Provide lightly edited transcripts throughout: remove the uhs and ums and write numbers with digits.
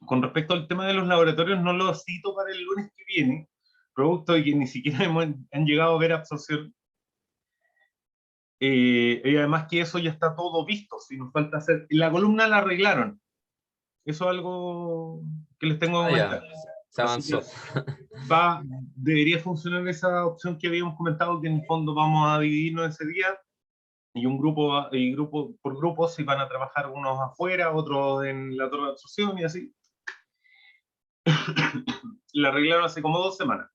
Con respecto al tema de los laboratorios, no lo cito para el lunes que viene, producto de que ni siquiera han llegado a ver absorción. Y además que eso ya está todo visto, si nos falta hacer. La columna la arreglaron. Eso es algo que les tengo que Ah, comentar. ya, se Así que avanzó. debería funcionar esa opción que habíamos comentado, que en el fondo vamos a dividirnos ese día y grupo por grupos, y van a trabajar unos afuera, otros en la torre de absorción y así. La arreglaron hace como 2 semanas.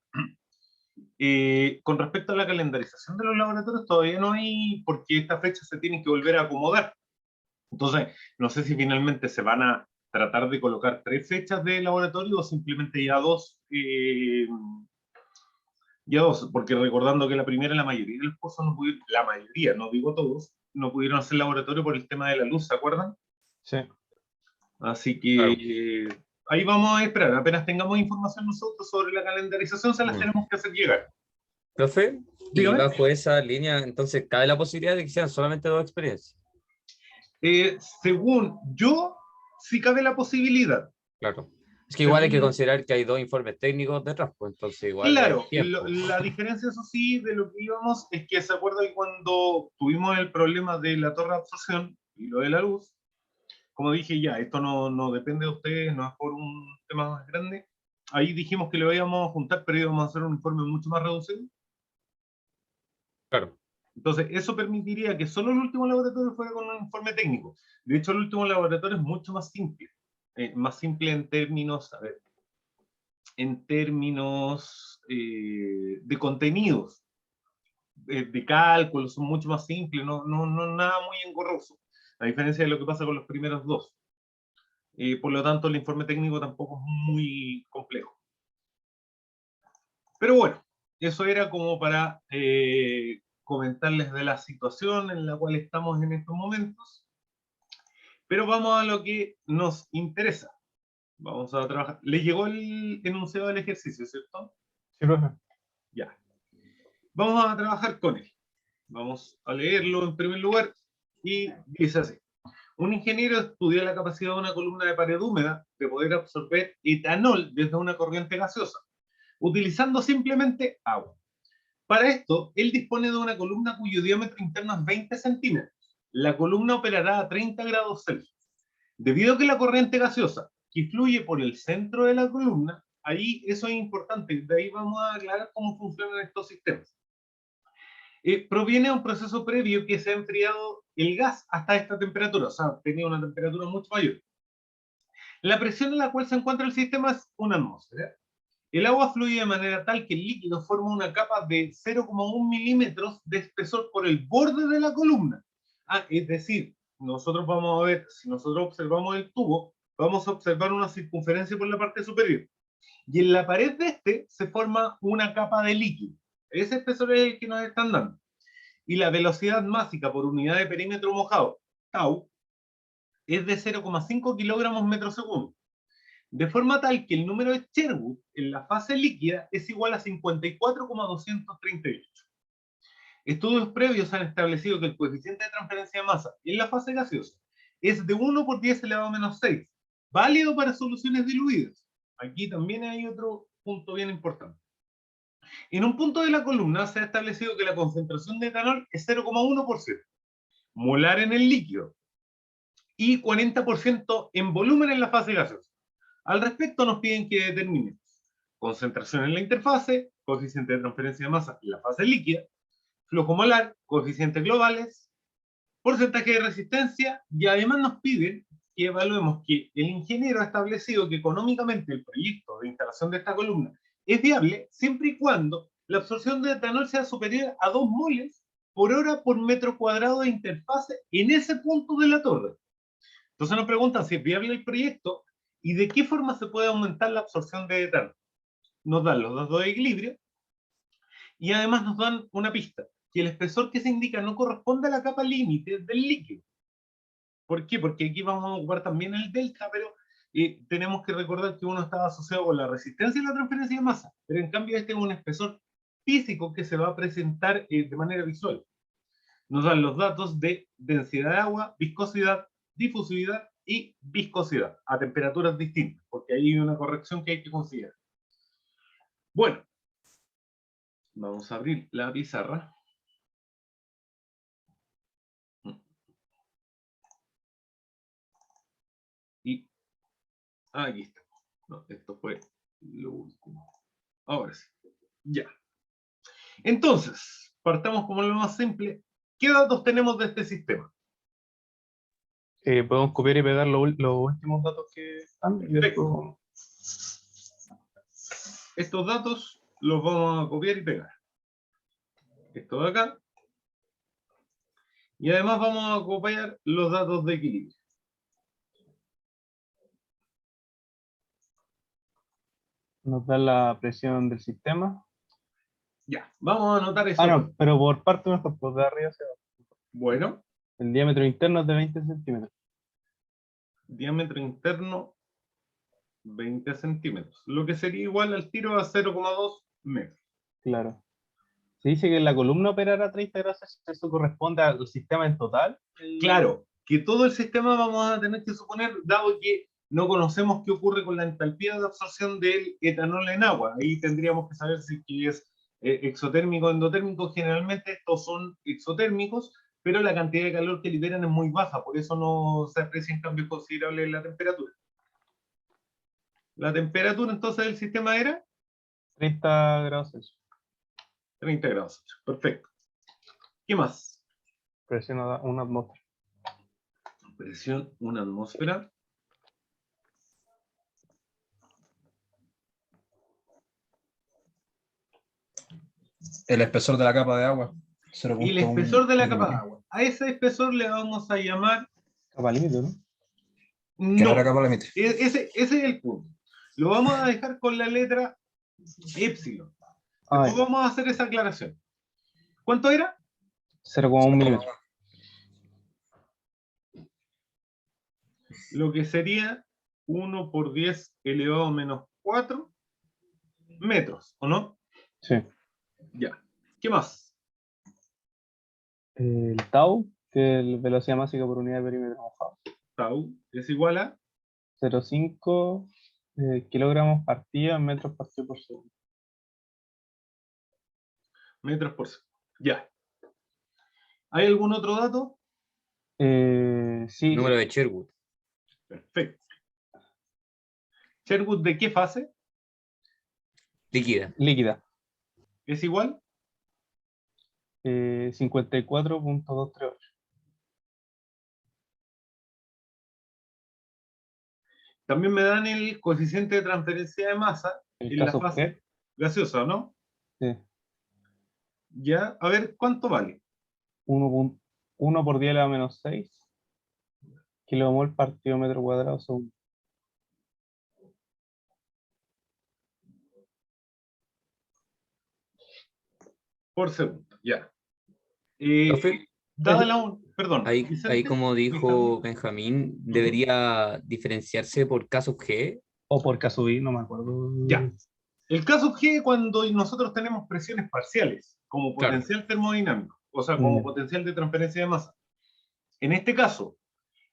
Con respecto a la calendarización de los laboratorios, todavía no hay, porque esta fecha se tiene que volver a acomodar. Entonces, no sé si finalmente se van a tratar de colocar 3 fechas de laboratorio o simplemente ya dos, porque recordando que la primera, la mayoría de los cursos no pudieron, la mayoría, no digo todos, no pudieron hacer laboratorio por el tema de la luz, ¿se acuerdan? Sí. Así Claro. que ahí vamos a esperar. Apenas tengamos información nosotros sobre la calendarización, se las tenemos que hacer llegar. Profe, y Dígame. bajo esa línea, entonces, ¿cabe la posibilidad de que sean solamente 2 experiencias? Según yo, sí cabe la posibilidad. Claro. Es que igual hay que Según, considerar que hay 2 informes técnicos detrás, pues entonces igual claro, es tiempo. la diferencia, eso sí, de lo que íbamos, es que se acuerdan cuando tuvimos el problema de la torre de absorción y lo de la luz, como dije ya, esto no depende de ustedes, no es por un tema más grande. Ahí dijimos que lo íbamos a juntar, pero íbamos a hacer un informe mucho más reducido. Claro. Entonces, eso permitiría que solo el último laboratorio fuera con un informe técnico. De hecho, el último laboratorio es mucho más simple en términos, a ver, en términos de contenidos, de cálculo, son mucho más simples, no nada muy engorroso, a diferencia de lo que pasa con los primeros dos. Por lo tanto, el informe técnico tampoco es muy complejo. Pero bueno, eso era como para comentarles de la situación en la cual estamos en estos momentos. Pero vamos a lo que nos interesa. Vamos a trabajar. ¿Le llegó el enunciado del ejercicio, cierto? Sí, profe. Ya. Vamos a trabajar con él. Vamos a leerlo en primer lugar y dice así. Un ingeniero estudia la capacidad de una columna de pared húmeda de poder absorber etanol desde una corriente gaseosa, utilizando simplemente agua. Para esto, él dispone de una columna cuyo diámetro interno es 20 centímetros. La columna operará a 30 grados Celsius. Debido a que la corriente gaseosa que fluye por el centro de la columna, ahí eso es importante, de ahí vamos a aclarar cómo funcionan estos sistemas. Proviene de un proceso previo que se ha enfriado el gas hasta esta temperatura, o sea, tenía una temperatura mucho mayor. La presión en la cual se encuentra el sistema es una atmósfera. El agua fluye de manera tal que el líquido forma una capa de 0,1 milímetros de espesor por el borde de la columna. Es decir, nosotros vamos a ver, si nosotros observamos el tubo, vamos a observar una circunferencia por la parte superior. Y en la pared de este se forma una capa de líquido. Ese espesor es el que nos están dando. Y la velocidad másica por unidad de perímetro mojado, tau, es de 0,5 kilogramos metro segundo. De forma tal que el número de Sherwood en la fase líquida es igual a 54,238. Estudios previos han establecido que el coeficiente de transferencia de masa en la fase gaseosa es de 1 por 10 elevado a menos 6, válido para soluciones diluidas. Aquí también hay otro punto bien importante. En un punto de la columna se ha establecido que la concentración de etanol es 0,1%, molar en el líquido, y 40% en volumen en la fase gaseosa. Al respecto nos piden que determinemos concentración en la interfase, coeficiente de transferencia de masa en la fase líquida, flujo molar, coeficientes globales, porcentaje de resistencia, y además nos piden que evaluemos que el ingeniero ha establecido que económicamente el proyecto de instalación de esta columna es viable siempre y cuando la absorción de etanol sea superior a 2 moles por hora por metro cuadrado de interfase en ese punto de la torre. Entonces nos preguntan si es viable el proyecto y de qué forma se puede aumentar la absorción de etanol. Nos dan los datos de equilibrio y además nos dan una pista, que el espesor que se indica no corresponde a la capa límite del líquido. ¿Por qué? Porque aquí vamos a ocupar también el delta, pero tenemos que recordar que uno estaba asociado con la resistencia y la transferencia de masa, pero en cambio este es un espesor físico que se va a presentar de manera visual. Nos dan los datos de densidad de agua, viscosidad, difusividad y viscosidad a temperaturas distintas, porque ahí hay una corrección que hay que considerar. Bueno, vamos a abrir la pizarra. Y aquí está. No, esto fue lo último. Ahora sí. Ya. Entonces, partamos como lo más simple. ¿Qué datos tenemos de este sistema? Podemos copiar y pegar los últimos datos que están. Y Perfecto. después... Estos datos los vamos a copiar y pegar. Esto de acá. Y además vamos a copiar los datos de equilibrio. Nos da la presión del sistema. Ya, vamos a anotar eso. Ah, no, pero por parte mejor, por de arriba hacia abajo. Bueno, El diámetro interno es de 20 centímetros. diámetro interno 20 centímetros, lo que sería igual al tiro a 0,2 metros. Claro. Se dice que la columna operará a 30 grados, eso corresponde al sistema en total. Claro, que todo el sistema vamos a tener que suponer, dado que no conocemos qué ocurre con la entalpía de absorción del etanol en agua. Ahí tendríamos que saber si es exotérmico o endotérmico. Generalmente estos son exotérmicos, pero la cantidad de calor que liberan es muy baja, por eso no se aprecian cambios considerables en la temperatura. La temperatura entonces del sistema era 30 grados Celsius. 30 grados. Perfecto. ¿Qué más? Presión a una atmósfera. Presión, una atmósfera. El espesor de la capa de agua. Y el espesor de la capa de 0.1 agua. A ese espesor le vamos a llamar... Capa límite, ¿no? que no No, era capa límite. ese es el punto. Lo vamos a dejar con la letra epsilon. Ah, Después vamos a hacer esa aclaración. ¿Cuánto era? 0,1 milímetro. Lo que sería 1 por 10 elevado a menos 4 metros, ¿o no? Sí. Ya. ¿Qué más? El tau, que es la velocidad máxima por unidad de perímetro mojado. Tau es igual a 0,5 kilogramos partido en metros partido por segundo. metros por segundo. Ya. ¿Hay algún otro dato? Sí, Número de Sherwood. Perfecto. ¿Sherwood de qué fase? Líquida. líquida. ¿Es igual? 54.238. También me dan el coeficiente de transferencia de masa El en la caso fase G, gaseosa, ¿no? sí. Ya, a ver, ¿cuánto vale? 1 por 10 a la menos 6 kilomol partido metro cuadrado segundo. Por segundo, ya. Profe, Dada la... Perdón. ahí Vicente, como dijo Benjamín, debería diferenciarse por casos G. O por caso B, no me acuerdo. Ya. El caso G cuando nosotros tenemos presiones parciales, como Claro. potencial termodinámico, o sea, como potencial de transferencia de masa. En este caso,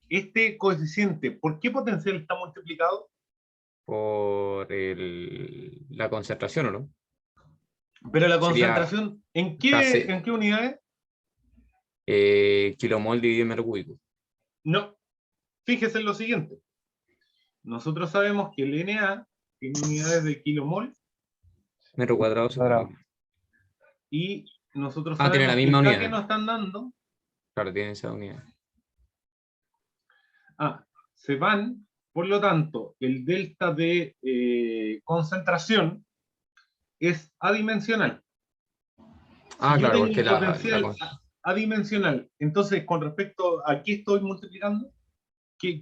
este coeficiente, ¿por qué potencial está multiplicado? Por la concentración, ¿o no? Pero la Sería concentración, ¿en Kc. qué unidades? Kilomol dividido en metro cúbico. No. Fíjese en lo siguiente. Nosotros sabemos que el Na tiene unidades de kilomol Metro cuadrado Cuadrado. segundo. y nosotros Tiene sabemos la que misma el K unidad. que nos están dando, Claro, tiene esa unidad. se van, por lo tanto, el delta de concentración es adimensional. Ah, Si yo claro, tengo porque un potencial adimensional, entonces con respecto a qué estoy multiplicando, ¿qué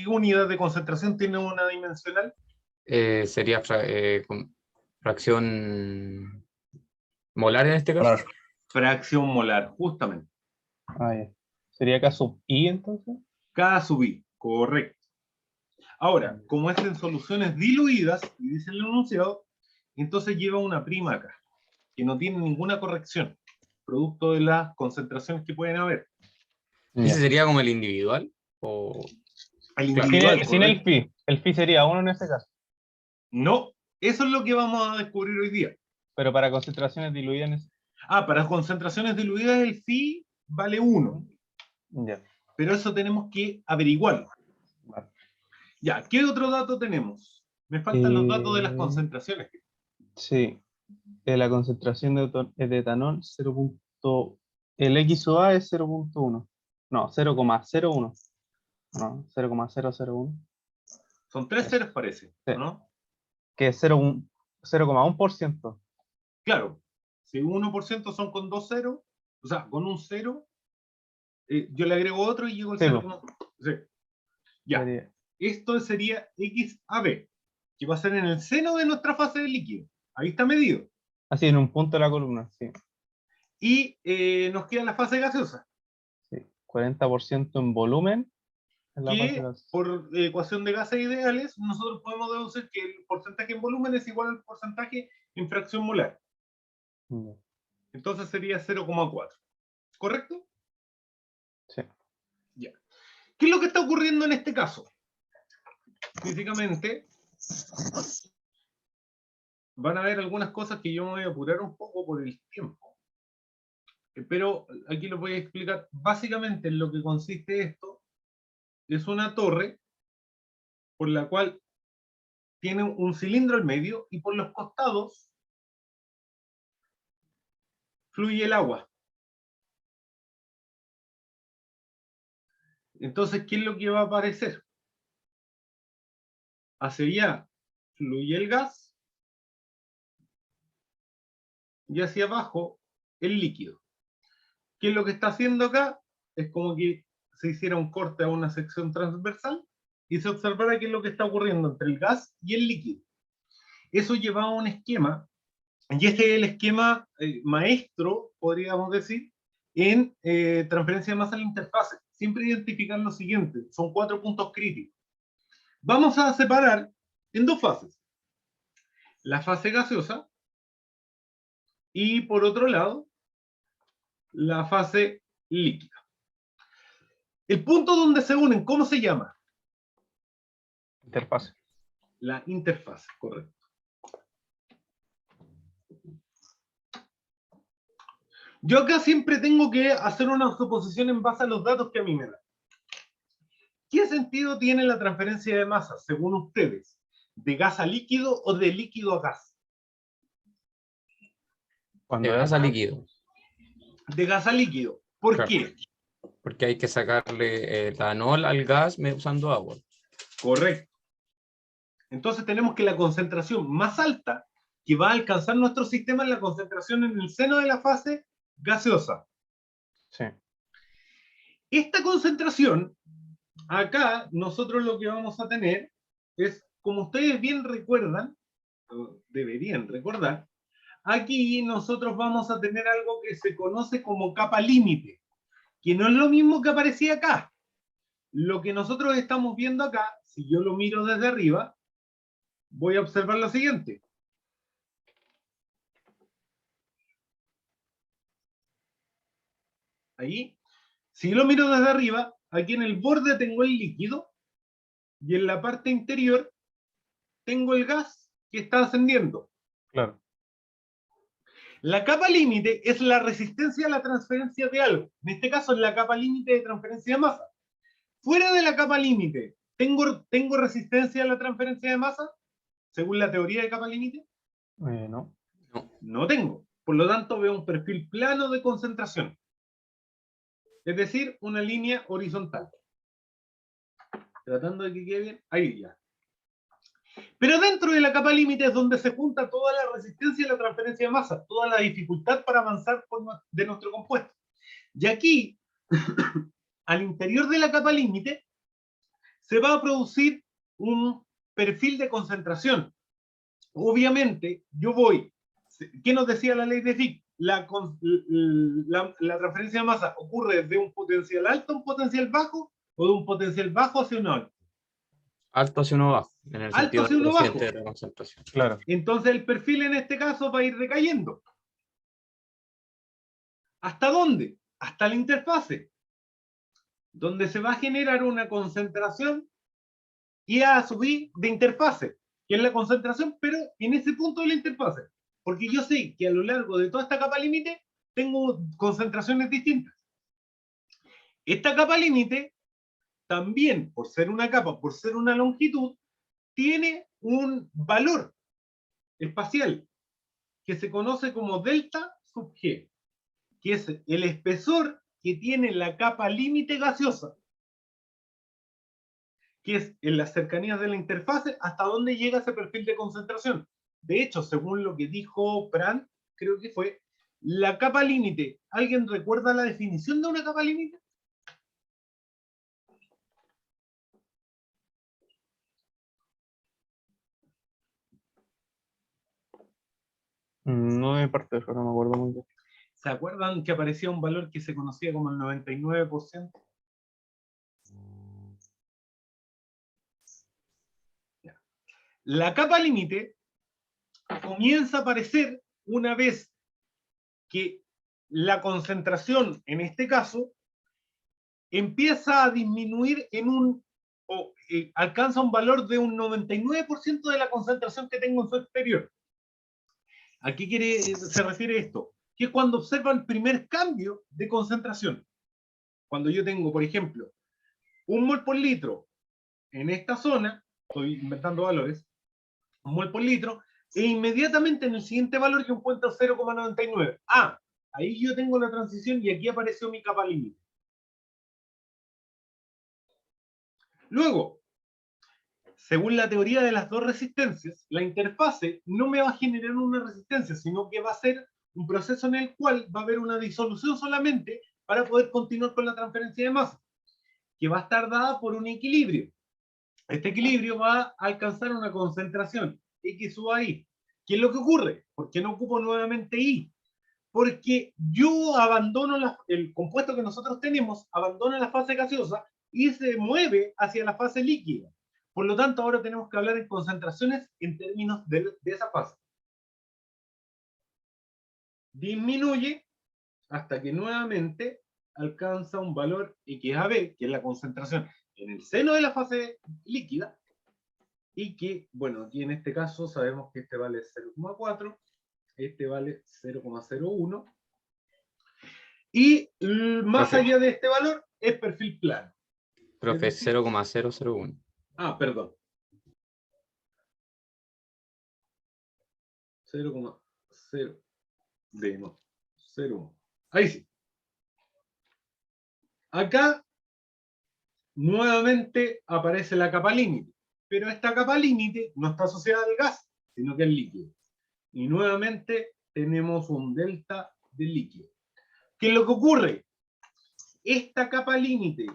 unidad de concentración tiene una adimensional? sería fracción molar en este caso. Claro. Fracción molar, justamente. Ah, ya. ¿Sería caso I entonces? K sub I, correcto. Ahora, como es en soluciones diluidas, y dice el enunciado, entonces lleva una prima acá, que no tiene ninguna corrección, producto de las concentraciones que pueden haber. ¿Ese Ya. sería como el individual? O... al Claro. individual. Sin el ¿correcto? phi. El phi sería 1 en este caso. No, eso es lo que vamos a descubrir hoy día. Pero para concentraciones diluidas Para concentraciones diluidas el phi vale 1, ya. pero eso tenemos que averiguarlo. Vale. Ya, ¿qué otro dato tenemos? Me faltan los datos de las concentraciones. Sí. La concentración de etanol 0. El XOA es 0.1. No, 0,01. No, 0,001. Son 3 Eso. ceros parece, Sí. ¿no? Que es 0,1%. Claro, si 1% son con 2 ceros, o sea, con un 0, yo le agrego otro y llego al Sí, 0. Sí. Ya, Sería- esto sería XAB, que va a ser en el seno de nuestra fase de líquido. Ahí está medido. Así en un punto de la columna, sí. Y nos queda la fase gaseosa, Sí. 40% en volumen en la fase que gaseosa. por ecuación de gases ideales, nosotros podemos deducir que el porcentaje en volumen es igual al porcentaje en fracción molar. Ya. Entonces sería 0,4. ¿Correcto? Sí. Ya. ¿Qué es lo que está ocurriendo en este caso? Físicamente, van a haber algunas cosas que yo me voy a apurar un poco por el tiempo. Pero aquí lo voy a explicar. Básicamente en lo que consiste esto es una torre por la cual tiene un cilindro al medio y por los costados fluye el agua. Entonces, ¿qué es lo que va a aparecer? Hacia allá fluye el gas y hacia abajo el líquido. ¿Qué es lo que está haciendo acá? Es como que se hiciera un corte a una sección transversal y se observara qué es lo que está ocurriendo entre el gas y el líquido. Eso lleva a un esquema, y este es el esquema maestro, podríamos decir, en transferencia de masa a la interfase. Siempre identificar lo siguiente, son 4 puntos críticos. Vamos a separar en 2 fases. La fase gaseosa y, por otro lado, la fase líquida. El punto donde se unen, ¿cómo se llama? Interfase. La interfase, correcto. Yo acá siempre tengo que hacer una suposición en base a los datos que a mí me dan. ¿Qué sentido tiene la transferencia de masa, según ustedes? ¿De gas a líquido o de líquido a gas? Cuando De gas es a líquido. De gas a líquido. ¿Por Claro. qué? Porque hay que sacarle etanol al gas usando agua. Correcto. Entonces tenemos que la concentración más alta que va a alcanzar nuestro sistema es la concentración en el seno de la fase gaseosa. Sí. Esta concentración, acá nosotros lo que vamos a tener es, como ustedes bien recuerdan, o deberían recordar, aquí nosotros vamos a tener algo que se conoce como capa límite, que no es lo mismo que aparecía acá. Lo que nosotros estamos viendo acá, si yo lo miro desde arriba, voy a observar lo siguiente. Ahí, si lo miro desde arriba, aquí en el borde tengo el líquido y en la parte interior tengo el gas que está ascendiendo. Claro. La capa límite es la resistencia a la transferencia de algo. En este caso es la capa límite de transferencia de masa. Fuera de la capa límite, ¿tengo resistencia a la transferencia de masa? Según la teoría de capa límite. No. No. No tengo. Por lo tanto, veo un perfil plano de concentración. Es decir, una línea horizontal. Tratando de que quede bien. Ahí ya. Pero dentro de la capa límite es donde se junta toda la resistencia y la transferencia de masa, toda la dificultad para avanzar de nuestro compuesto. Y aquí, al interior de la capa límite, se va a producir un perfil de concentración. Obviamente, yo voy, ¿qué nos decía la ley de Fick? La transferencia de masa ocurre de un potencial alto a un potencial bajo o de un potencial bajo hacia un alto. Alto hacia uno bajo, en el Alto sentido hacia del uno gradiente bajo. de la concentración. Claro. Entonces el perfil en este caso va a ir decayendo. ¿Hasta dónde? Hasta la interfase, donde se va a generar una concentración y A sub I de interfase, que es la concentración, pero en ese punto de la interfase. Porque yo sé que a lo largo de toda esta capa límite tengo concentraciones distintas. Esta capa límite, también por ser una capa, por ser una longitud, tiene un valor espacial que se conoce como delta sub G, que es el espesor que tiene la capa límite gaseosa, que es en las cercanías de la interfase hasta dónde llega ese perfil de concentración. De hecho, según lo que dijo Brandt, creo que fue, la capa límite, ¿alguien recuerda la definición de una capa límite? No de mi parte, eso no me acuerdo muy bien. ¿Se acuerdan que aparecía un valor que se conocía como el 99%? La capa límite comienza a aparecer una vez que la concentración, en este caso, empieza a disminuir en alcanza un valor de un 99% de la concentración que tengo en su exterior. ¿A qué se refiere esto? Que es cuando observa el primer cambio de concentración. Cuando yo tengo, por ejemplo, 1 mol por litro en esta zona, estoy inventando valores, 1 mol por litro, e inmediatamente en el siguiente valor yo encuentro 0,99. Ah, ahí yo tengo la transición y aquí apareció mi capa límite. Luego, según la teoría de las dos resistencias, la interfase no me va a generar una resistencia, sino que va a ser un proceso en el cual va a haber una disolución solamente para poder continuar con la transferencia de masa, que va a estar dada por un equilibrio. Este equilibrio va a alcanzar una concentración X sub I. ¿Qué es lo que ocurre? ¿Por qué no ocupo nuevamente I? Porque yo abandono el compuesto que nosotros tenemos, abandona la fase gaseosa y se mueve hacia la fase líquida. Por lo tanto, ahora tenemos que hablar en concentraciones en términos de esa fase. Disminuye hasta que nuevamente alcanza un valor XAB, que es la concentración en el seno de la fase líquida, y que, bueno, aquí en este caso sabemos que este vale 0,4, este vale 0,01, y más Profe, allá de este valor es perfil plano. profe, Es decir, 0,001. perdón. 0,0 de no, 0,1. Ahí sí. Acá nuevamente aparece la capa límite, pero esta capa límite no está asociada al gas, sino que al líquido. Y nuevamente tenemos un delta del líquido. ¿Qué es lo que ocurre? Esta capa límite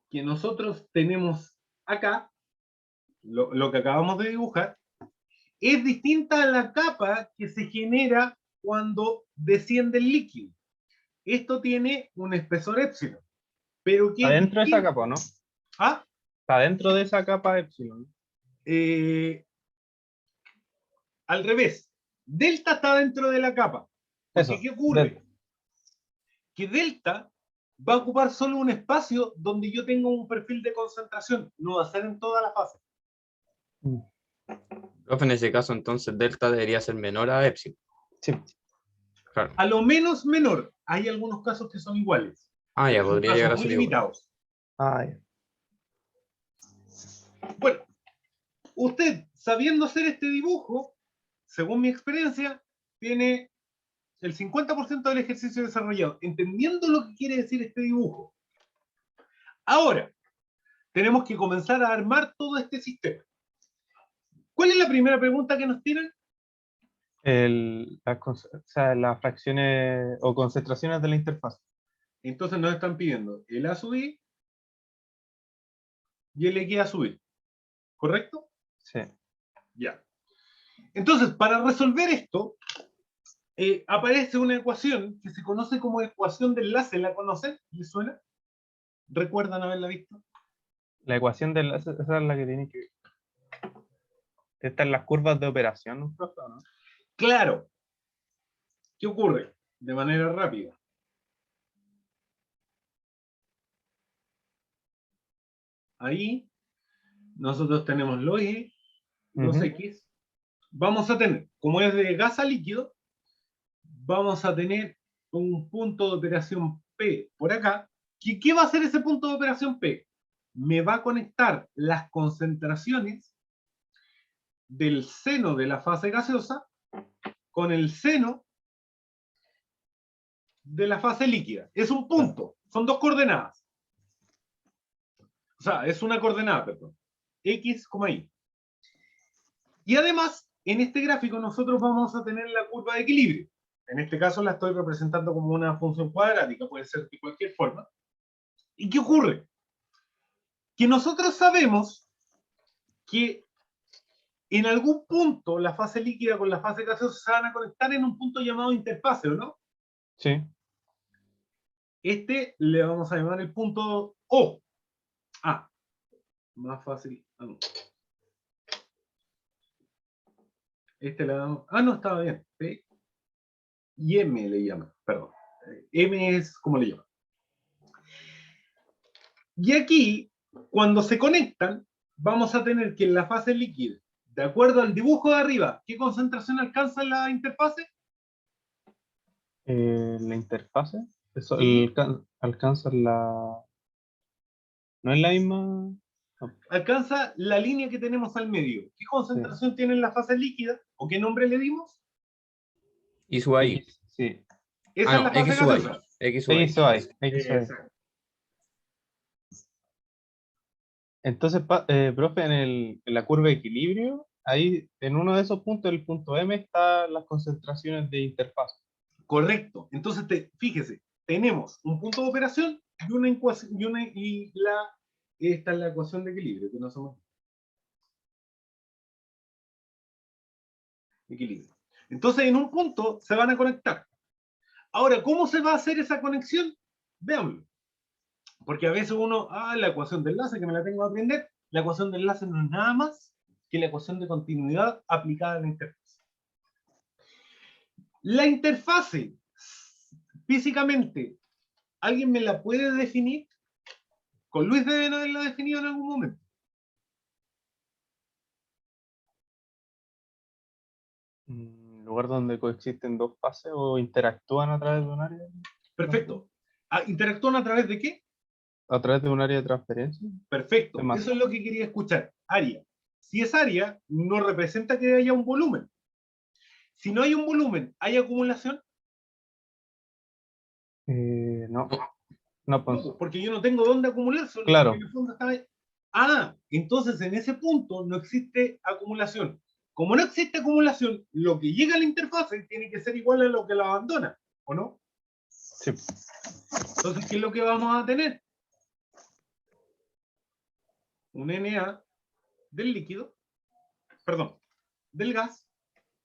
que nosotros tenemos acá, lo que acabamos de dibujar, es distinta a la capa que se genera cuando desciende el líquido. Esto tiene un espesor épsilon, pero que Está es dentro de esa distinto. capa, ¿no? ¿Ah? Está dentro de esa capa epsilon. Al revés. Delta está dentro de la capa. Porque Eso, ¿qué ocurre? delta. Que delta va a ocupar solo un espacio donde yo tengo un perfil de concentración, no va a ser en toda la fase. Mm. Profe, en ese caso, entonces, delta debería ser menor a epsilon. Sí. Claro. A lo menos menor. Hay algunos casos que son iguales. Ah, ya, Pero son podría casos llegar a muy ser igual. limitados. Ah, ya. Bueno, usted, sabiendo hacer este dibujo, según mi experiencia, tiene el 50% del ejercicio desarrollado, entendiendo lo que quiere decir este dibujo. Ahora, tenemos que comenzar a armar todo este sistema. ¿Cuál es la primera pregunta que nos tienen? O sea, las fracciones o concentraciones de la interfaz. Entonces nos están pidiendo el A sub I y el X A sub I. ¿Correcto? Sí. Ya. Entonces, para resolver esto, aparece una ecuación que se conoce como ecuación de enlace. ¿La conocen? ¿Les suena? ¿Recuerdan haberla visto? La ecuación esa es la que tiene que estar en las curvas de operación, ¿no, profe, o no? Claro. ¿Qué ocurre? De manera rápida. ahí, nosotros tenemos los Y, los Ujú. X. Vamos a tener, como es de gas a líquido, vamos a tener un punto de operación P por acá. ¿Qué va a hacer ese punto de operación P? Me va a conectar las concentraciones del seno de la fase gaseosa con el seno de la fase líquida. Es un punto, son dos coordenadas. O sea, es una coordenada, perdón. X, Y. Y además, en este gráfico nosotros vamos a tener la curva de equilibrio. En este caso la estoy representando como una función cuadrática, puede ser de cualquier forma. ¿Y qué ocurre? Que nosotros sabemos que en algún punto la fase líquida con la fase gaseosa se van a conectar en un punto llamado interfase, ¿o no? Sí. Este le vamos a llamar el punto O. Ah, más fácil. Ah, no. Este le damos. Ah, no, estaba bien. P y M le llaman, perdón. M es como le llaman. Y aquí, cuando se conectan, vamos a tener que en la fase líquida, de acuerdo al dibujo de arriba, ¿qué concentración alcanza la interfase? La interfase. Eso, Sí. alcanza la. No es la misma. No, Alcanza la línea que tenemos al medio. ¿Qué sí. concentración tiene en la fase líquida? ¿O qué nombre le dimos? Y su ahí. X, sí. Esa Ah, es no, la fase X sub ahí. gaseosa. X sub ahí. X o Y. X o Y. Exacto. Entonces, profe, en la curva de equilibrio, ahí en uno de esos puntos, el punto M, están las concentraciones de interfaz. Correcto. Entonces, fíjese, tenemos un punto de operación y una ecuación, esta es la ecuación de equilibrio, que no somos equilibrio. Entonces, en un punto se van a conectar. Ahora, ¿cómo se va a hacer esa conexión? Veámoslo. Porque a veces uno, la ecuación de enlace, que me la tengo que aprender, la ecuación de enlace no es nada más que la ecuación de continuidad aplicada a la interfaz. La interfase, físicamente, ¿alguien me la puede definir? Con Luis deben haberla definido en algún momento. Lugar donde coexisten dos fases o interactúan a través de un área. Perfecto. ¿Interactúan a través de qué? A través de un área de transferencia. Perfecto. De masa. Eso es lo que quería escuchar. Área. Si es área, no representa que haya un volumen. Si no hay un volumen, ¿hay acumulación? No, no, pues, No, porque yo no tengo dónde acumular, solo claro. porque en el fondo está ahí. Entonces en ese punto no existe acumulación. Como no existe acumulación, lo que llega a la interfase tiene que ser igual a lo que la abandona, ¿o no? Sí. Entonces, ¿qué es lo que vamos a tener? Un Na del líquido, perdón, del gas,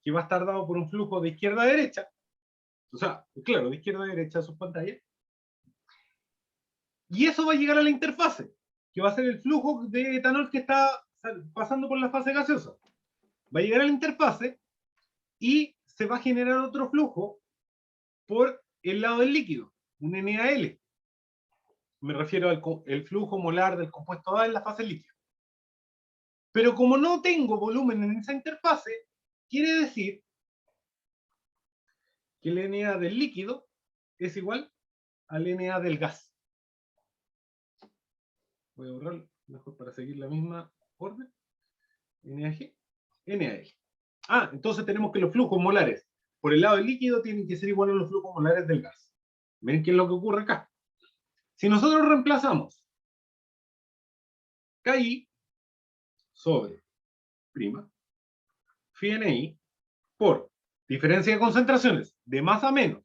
que va a estar dado por un flujo de izquierda a derecha, o sea, claro, de izquierda a derecha a sus pantallas, y eso va a llegar a la interfase, que va a ser el flujo de etanol que está pasando por la fase gaseosa. Va a llegar a la interfase y se va a generar otro flujo por el lado del líquido, un NaL. Me refiero al flujo molar del compuesto A en la fase líquida. Pero como no tengo volumen en esa interfase, quiere decir que el Na del líquido es igual al Na del gas. Voy a borrar mejor para seguir la misma orden. NaG, NaL. Entonces tenemos que los flujos molares por el lado del líquido tienen que ser iguales a los flujos molares del gas. ¿Ven qué es lo que ocurre acá? Si nosotros reemplazamos KI sobre prima, phi NI, por diferencia de concentraciones de más a menos,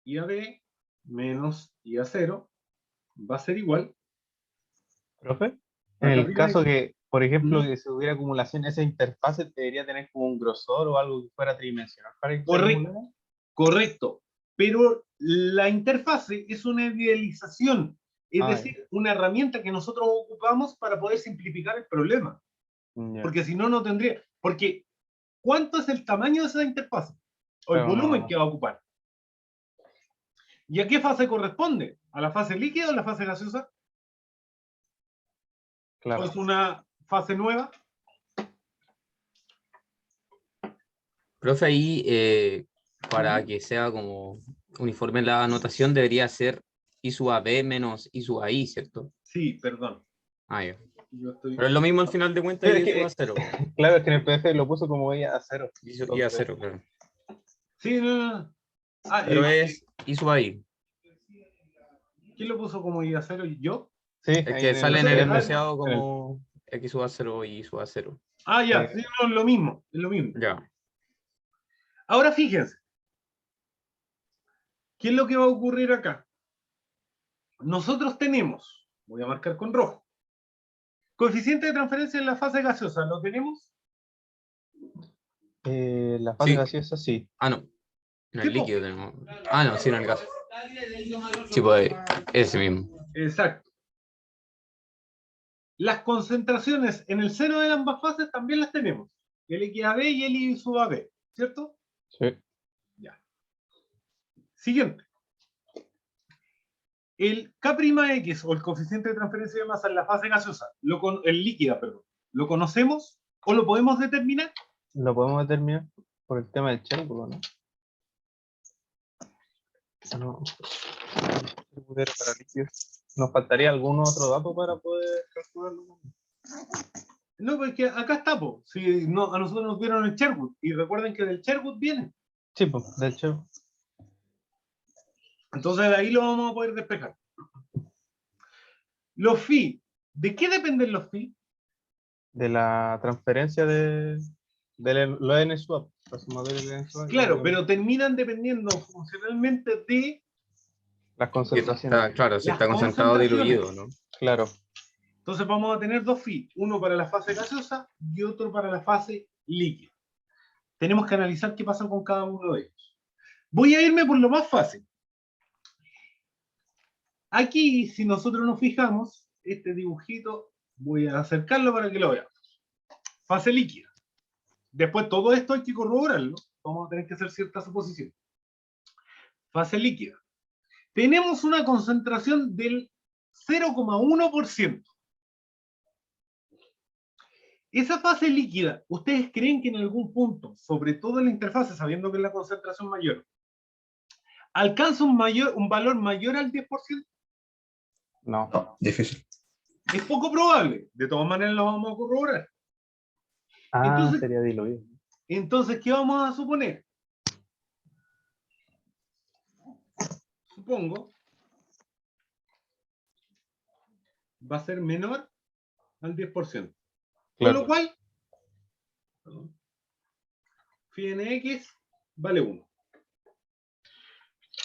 IAB menos IA0 va a ser igual. ¿Profe? En Acá el arriba caso que, por ejemplo, ¿Mm? que se hubiera acumulación, esa interfase debería tener como un grosor o algo que fuera tridimensional para que se acumulara. Correcto. Pero la interfase es una idealización, es decir, una herramienta que nosotros ocupamos para poder simplificar el problema. Ya. Porque si no, no tendría. Porque, ¿cuánto es el tamaño de esa interfase? O el Claro, volumen no. que va a ocupar. ¿Y a qué fase corresponde? ¿A la fase líquida o a la fase gaseosa? Claro. es una fase nueva. Profe, ahí para Ujú. que sea como uniforme la anotación debería ser I sub AB menos I sub AI, ¿cierto? Sí, perdón. Ah, ya. Yo estoy... Pero es lo mismo al final de cuentas Sí, y es I sub que, A0. claro, es que en el PDF lo puso como I a 0. Y A0, claro. Sí, no. Ah, Pero es I sub AI. ¿quién lo puso como I a 0? ¿Yo? Sí, Es ahí que en el sale en el estudiante. enunciado En el, como X sub A0 y I sub A0. Ah, ya, sí, no, es lo mismo, es lo mismo. Ya. Ahora fíjense, ¿qué es lo que va a ocurrir acá? Nosotros tenemos, voy a marcar con rojo, coeficiente de transferencia en la fase gaseosa, ¿lo tenemos? la fase Sí. gaseosa, sí. Ah, no. No, Sí, el po. líquido tenemos. Ah, no, sí, no, el gas. Sí, pues ese mismo. Exacto. Las concentraciones en el seno de ambas fases también las tenemos. El XAB y el I sub AB, ¿cierto? Sí. Ya. Siguiente. El K'X o el coeficiente de transferencia de masa en la fase gaseosa, el líquida, perdón, ¿lo conocemos o lo podemos determinar? Lo podemos determinar por el tema del Cherbourg, ¿no? No. Cherbourg para líquidos. ¿Nos faltaría algún otro dato para poder calcularlo? No, porque acá está, po. Si no, a nosotros nos dieron el Sherwood, y recuerden que del Sherwood viene. Sí, pues, de hecho, Entonces de ahí lo vamos a poder despejar. Los phi, ¿de qué dependen los phi? de la transferencia de los N-swap, la sumatoria del N-swap y Claro, pero terminan dependiendo funcionalmente de las Si concentraciones. está, claro, si las está concentrado diluido, concentraciones. ¿no? Claro, Entonces vamos a tener dos phi, uno para la fase gaseosa y otro para la fase líquida. Tenemos que analizar qué pasa con cada uno de ellos. Voy a irme por lo más fácil. Aquí, si nosotros nos fijamos, este dibujito, voy a acercarlo para que lo veamos. Fase líquida. Después todo esto hay que corroborarlo. Vamos a tener que hacer cierta suposición. Fase líquida. Tenemos una concentración del 0,1%. Esa fase líquida, ¿ustedes creen que en algún punto, sobre todo en la interfase, sabiendo que es la concentración mayor, alcanza un valor mayor al 10%? no. No, difícil. Es poco probable. De todas maneras lo vamos a corroborar. Ah, Entonces, sería diluido. ¿qué vamos a suponer? Supongo va a ser menor al 10%. Con lo Claro. cual, phi nx vale 1.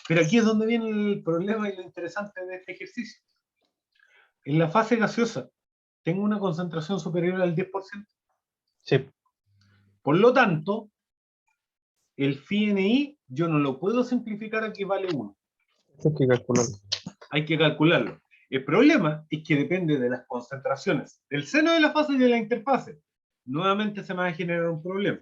Pero aquí es donde viene el problema y lo interesante de este ejercicio. En la fase gaseosa, tengo una concentración superior al 10%. Sí, Por lo tanto, el phi ni yo no lo puedo simplificar a que vale 1. hay que calcularlo. Hay que calcularlo. El problema es que depende de las concentraciones del seno de la fase y de la interfase. Nuevamente se me va a generar un problema.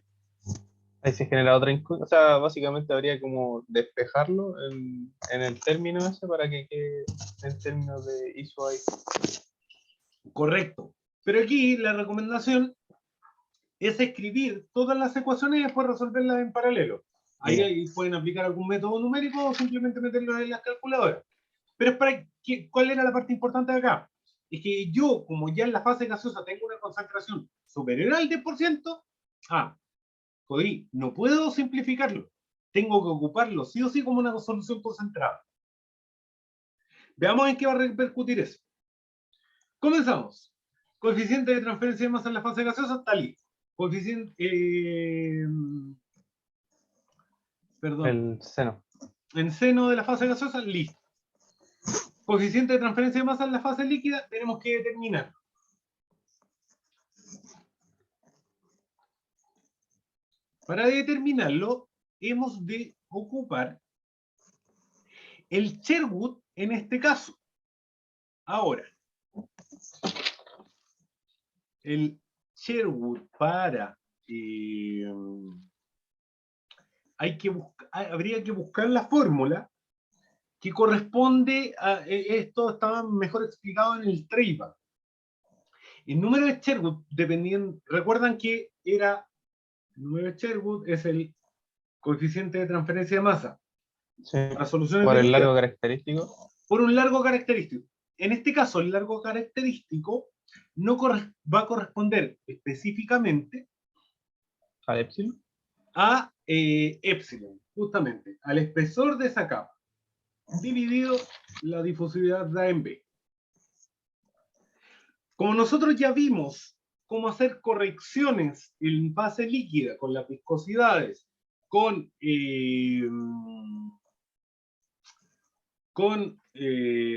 Ahí se genera otra o sea, básicamente habría como despejarlo en el término ese para que quede en términos de ISO ahí. Correcto. Pero aquí la recomendación es escribir todas las ecuaciones y después resolverlas en paralelo. Ahí pueden aplicar algún método numérico o simplemente meterlo en las calculadoras. Pero es para ¿cuál era la parte importante de acá? Es que yo, como ya en la fase gaseosa tengo una concentración superior al 10%, jodí, no puedo simplificarlo. Tengo que ocuparlo sí o sí como una solución concentrada. Veamos en qué va a repercutir eso. Comenzamos. Coeficiente de transferencia de masa en la fase gaseosa está listo. Coeficiente, perdón, El seno. en seno de la fase gaseosa, listo. Coeficiente de transferencia de masa en la fase líquida, tenemos que determinar. Para determinarlo, hemos de ocupar el Sherwood en este caso. Ahora, el Sherwood para... habría que buscar la fórmula que corresponde a... esto estaba mejor explicado en el trademark. El número de Sherwood, dependiendo, recuerdan que era, el número de Sherwood es el coeficiente de transferencia de masa Sí. para soluciones Por el diluidas largo característico. por un largo característico. En este caso, el largo característico no va a corresponder específicamente Al epsilon. a epsilon, justamente, al espesor de esa capa, dividido la difusividad de A en B. Como nosotros ya vimos cómo hacer correcciones en fase líquida con las viscosidades,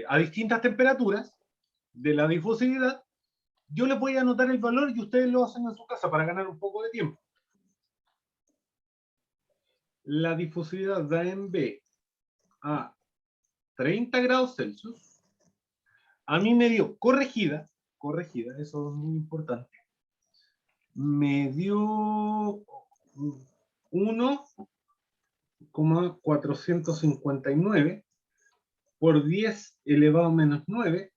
a distintas temperaturas de la difusividad, yo les voy a anotar el valor y ustedes lo hacen en su casa para ganar un poco de tiempo. La difusividad de A en B a 30 grados Celsius, a mí me dio corregida, eso es muy importante, me dio 1,459 por 10 elevado a menos 9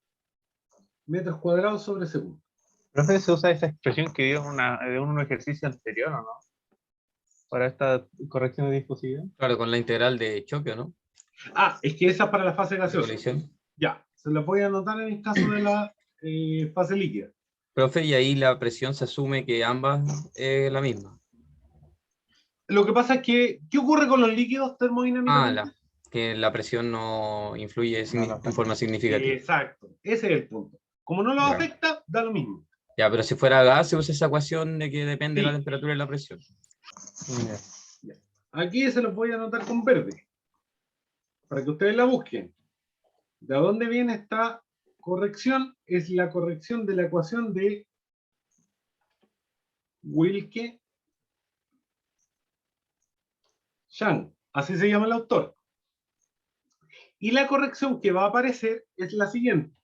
metros cuadrados sobre segundo. Profe, se usa esa expresión que dio de un ejercicio anterior, ¿o no? Para esta corrección de difusividad. Claro, con la integral de choque, ¿o no? Ah, es que esa es para la fase De gaseosa. colisión. Ya, se la voy a anotar en el caso de la fase líquida. Profe, y ahí la presión se asume que ambas es la misma. Lo que pasa es que, ¿qué ocurre con los líquidos termodinámicamente? Que la presión no influye No. en forma significativa. Exacto, ese es el punto. Como no lo Ya. afecta, da lo mismo. Ya, pero si fuera gas, se usa esa ecuación de que depende de la Sí. temperatura y la presión. Ya. Aquí se los voy a anotar con verde, para que ustedes la busquen. ¿De dónde viene esta corrección? Es la corrección de la ecuación de Wilke-Yang. Así se llama el autor. Y la corrección que va a aparecer es la siguiente.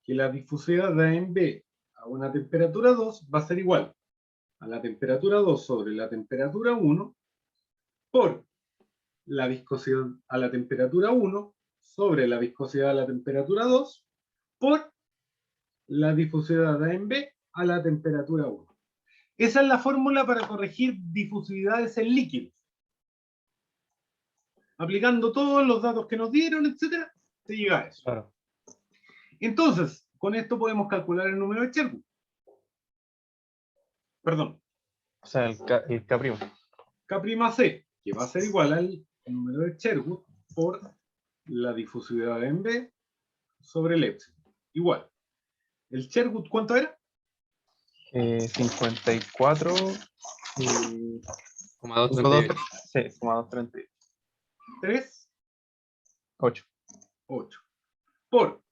Que la difusividad de A en B a una temperatura 2 va a ser igual a la temperatura 2 sobre la temperatura 1 por la viscosidad a la temperatura 1 sobre la viscosidad a la temperatura 2 por la difusividad de A en B a la temperatura 1. Esa es la fórmula para corregir difusividades en líquidos. Aplicando todos los datos que nos dieron, etcétera, se llega a eso. Claro. Entonces, con esto podemos calcular el número de Sherwood. Perdón, O sea, el K'. K'C, que va a ser igual al número de Sherwood por la difusividad en B sobre el epsilon. Igual. ¿El Sherwood cuánto era? 54 y... 0,238. Sí, 238. 3, 8. 8. Por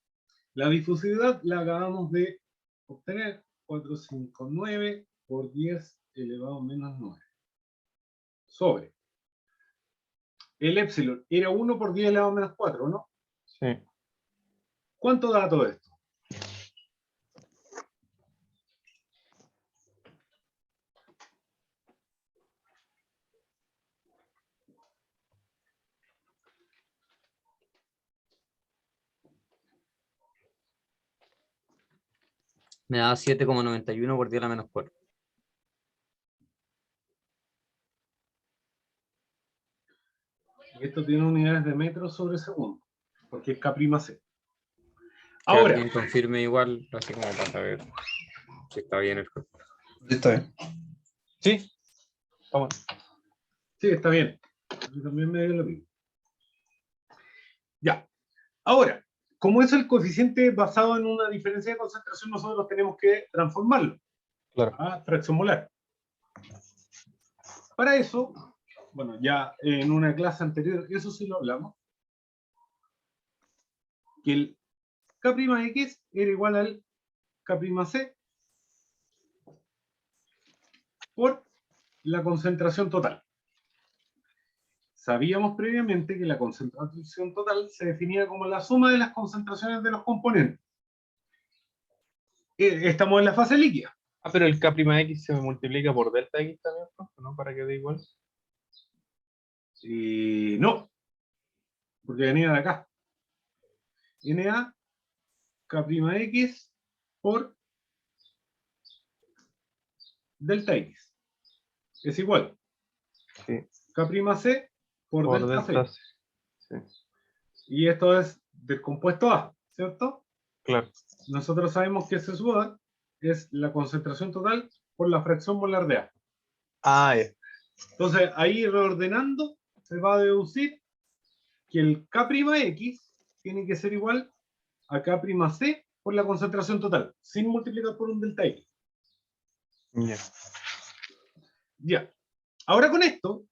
la difusividad la acabamos de obtener, 459 por 10 elevado a menos 9. Sobre. El epsilon era 1 por 10 elevado a menos 4, ¿no? Sí. ¿Cuánto da todo esto? Me da 7,91 por 10 a la menos 4. Esto tiene unidades de metros sobre segundo, porque es K'C. Que Ahora, alguien confirme igual, así como para saber si está bien el cálculo. Sí, está bien. Sí. Vamos. sí, está bien. Yo también me dio lo mismo. Ya. Ahora, como es el coeficiente basado en una diferencia de concentración, nosotros tenemos que transformarlo Claro. a fracción molar. Para eso, bueno, ya en una clase anterior, eso sí lo hablamos, que el K'X era igual al K'C por la concentración total. Sabíamos previamente que la concentración total se definía como la suma de las concentraciones de los componentes. Estamos en la fase líquida. Ah, pero el K'X se multiplica por delta X también, ¿no? Para que dé igual. No, porque venía de acá. Na K'X por delta X. Es igual. Sí, K'C por por delta delta C. C. Sí, Y esto es del compuesto A, ¿cierto? claro. Nosotros sabemos que S sub A es la concentración total por la fracción molar de A. Ah, ya. Entonces, ahí reordenando, se va a deducir que el K'X tiene que ser igual a K'C por la concentración total, sin multiplicar por un delta X. Ya. Ya. Ahora con esto,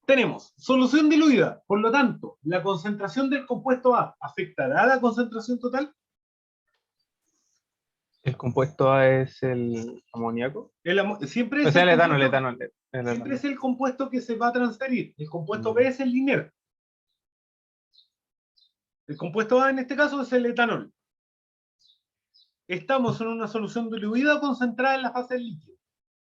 tenemos solución diluida. Por lo tanto, la concentración del compuesto A afectará a la concentración total. El compuesto A es el amoníaco. Siempre O es sea, el el etano, compuesto, el siempre etano. es el compuesto que se va a transferir. El compuesto B es el lineal. El compuesto A en este caso es el etanol. Estamos en una solución diluida concentrada en la fase líquida.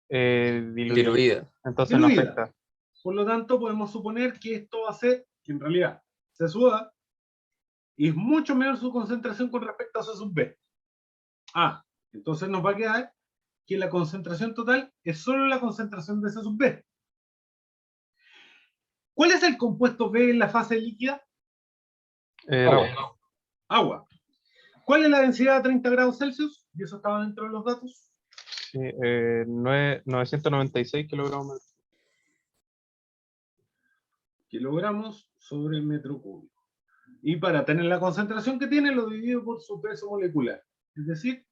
Diluido. Diluida. Entonces no Diluida. afecta. Por lo tanto, podemos suponer que esto va a ser, que en realidad C sub A es mucho menor su concentración con respecto a C sub B. Entonces nos va a quedar que la concentración total es solo la concentración de C sub B. ¿Cuál es el compuesto B en la fase líquida? Agua. Agua. ¿Cuál es la densidad a 30 grados Celsius? Y eso estaba dentro de los datos. Sí, 996 kilogramos. Kilogramos sobre metro cúbico. Y para tener la concentración que tiene, lo divido por su peso molecular. Es decir,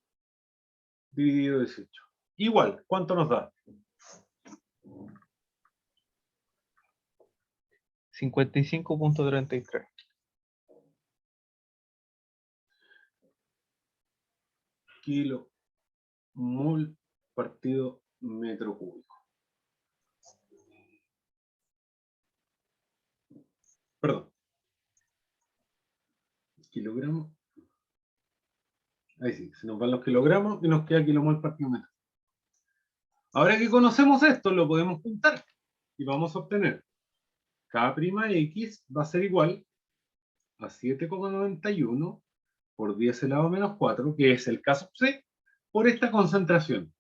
dividido 18. Igual, ¿cuánto nos da? 55.33. Kilo mol partido metro cúbico. Perdón. Kilogramos. Ahí sí, se nos van los kilogramos y nos queda kilomol partido metro. Ahora que conocemos esto, lo podemos juntar y vamos a obtener K'X va a ser igual a 7,91 por 10 elevado a menos 4, que es el caso C, por esta concentración.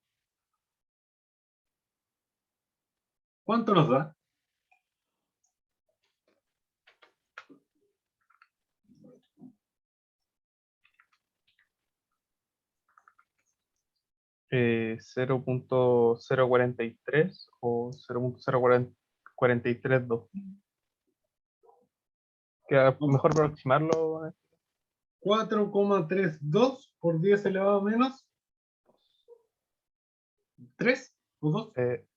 ¿Cuánto nos da? Eh, 0.043 o 0.0432. Queda mejor aproximarlo. 4,32 por 10 elevado a menos 3 o 2.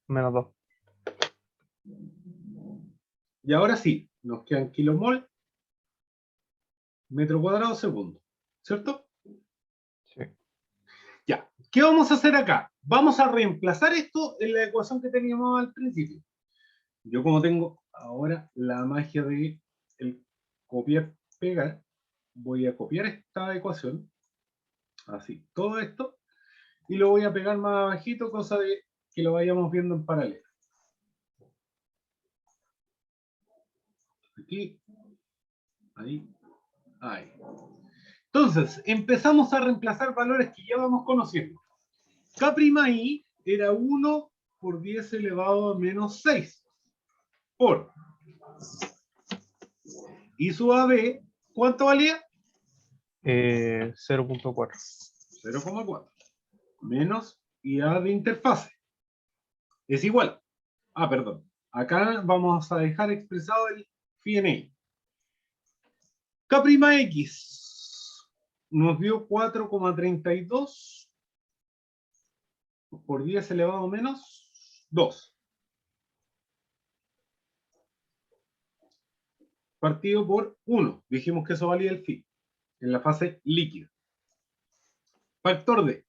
Menos 2. Y ahora sí, nos quedan kilomol metro cuadrado segundo. ¿Cierto? Sí. Ya. ¿Qué vamos a hacer acá? Vamos a reemplazar esto en la ecuación que teníamos al principio. Yo como tengo ahora la magia de el copiar-pegar, voy a copiar esta ecuación, así, todo esto, y lo voy a pegar más abajito, cosa de que lo vayamos viendo en paralelo. Aquí, ahí, ahí. Entonces, empezamos a reemplazar valores que ya vamos conociendo. K'I era 1 por 10 elevado a menos 6. Por I sub AB, ¿cuánto valía? 0.4. 0,4. Menos IA de interfase. Es igual. Perdón. Acá vamos a dejar expresado el phi en I. K'X nos dio 4,32 por 10 elevado a menos 2. Partido por 1. Dijimos que eso valía el phi en la fase líquida. Factor de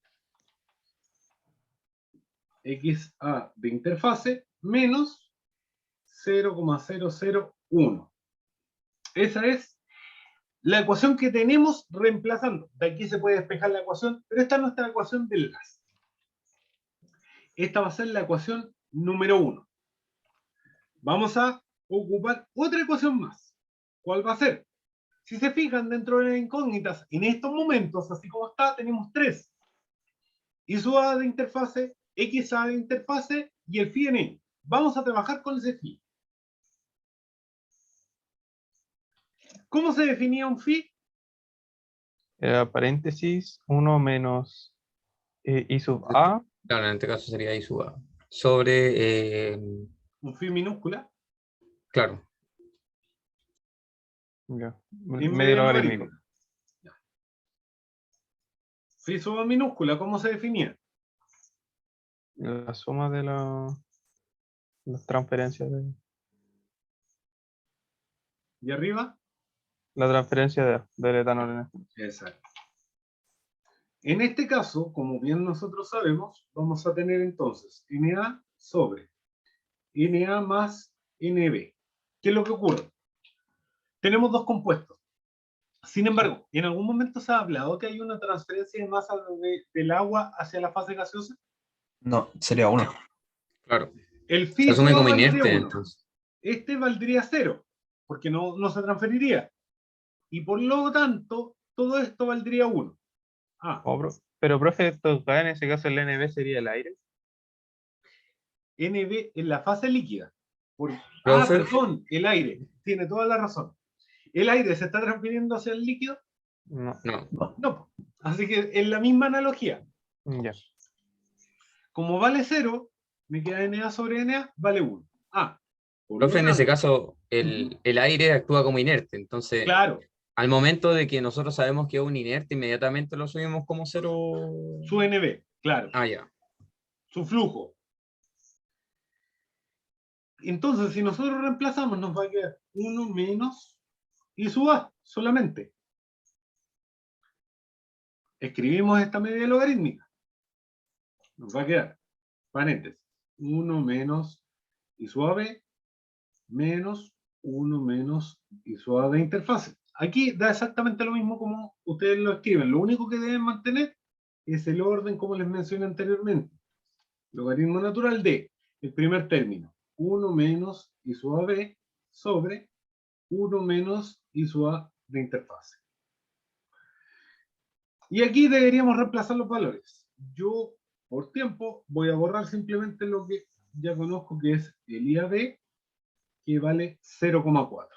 XA de interfase menos 0,001. Esa es la ecuación que tenemos reemplazando. De aquí se puede despejar la ecuación, pero esta es nuestra ecuación del gas. Esta va a ser la ecuación número 1. Vamos a ocupar otra ecuación más. ¿Cuál va a ser? Si se fijan dentro de las incógnitas, en estos momentos, así como está, tenemos 3. I sub A de interfase XA de interfase y el phi NI. Vamos a trabajar con ese phi. ¿Cómo se definía un phi? Era paréntesis 1 menos I sub A. Claro, en este caso sería I sub A. Sobre, Un phi minúscula Ya, claro, en medio logarítmico. logarítmica. Ya. Phi sub A minúscula, ¿cómo se definía? La suma de las transferencias ¿Y arriba? la transferencia del etanol en este. Exacto. En este caso, como bien nosotros sabemos, vamos a tener entonces Na sobre Na más Nb. ¿Qué es lo que ocurre? Tenemos dos compuestos. Sin embargo, ¿en algún momento se ha hablado que hay una transferencia de masa del agua hacia la fase gaseosa? No, sería 1. claro. El Se phi asume sub A como valdría inerte, 1. entonces. Este valdría 0, porque no se transferiría. Y por lo tanto, todo esto valdría 1. Ah, Pero, profe, esto, acá en ese caso el NB sería el aire. Nb en la fase líquida. Profe, Perdón, el aire. Tiene toda la razón. ¿El aire se está transfiriendo hacia el líquido? No, no. No. Así que en la misma analogía, ya. como vale 0, me queda Na sobre Na, vale 1. Por Profe, lo en ese tanto, caso, el aire actúa como inerte. Entonces, claro, al momento de que nosotros sabemos que es un inerte, inmediatamente lo subimos como 0. su Nb, claro, Ah, ya. su flujo. Entonces, si nosotros reemplazamos, nos va a quedar 1 menos I sub A, solamente. Escribimos esta medida logarítmica. Nos va a quedar, paréntesis, 1 menos I sub A B menos 1 menos I sub A de interfase. Aquí da exactamente lo mismo como ustedes lo escriben. Lo único que deben mantener es el orden como les mencioné anteriormente. Logaritmo natural de el primer término, 1 menos I sub A B sobre 1 menos I sub A de interfase. Y aquí deberíamos reemplazar los valores. Yo, por tiempo, voy a borrar simplemente lo que ya conozco, que es el IAB, que vale 0,4.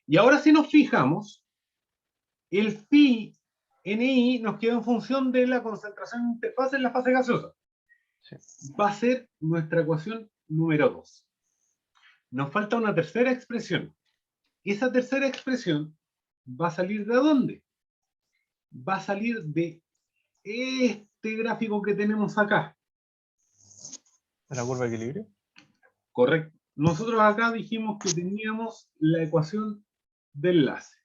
Y ahora si nos fijamos, el phi NI nos queda en función de la concentración de interfase en la fase gaseosa. Sí. Va a ser nuestra ecuación número 2. Nos falta una tercera expresión. Esa tercera expresión va a salir ¿de dónde? Va a salir de este gráfico que tenemos acá. ¿La curva de equilibrio? Correcto. Nosotros acá dijimos que teníamos la ecuación de enlace.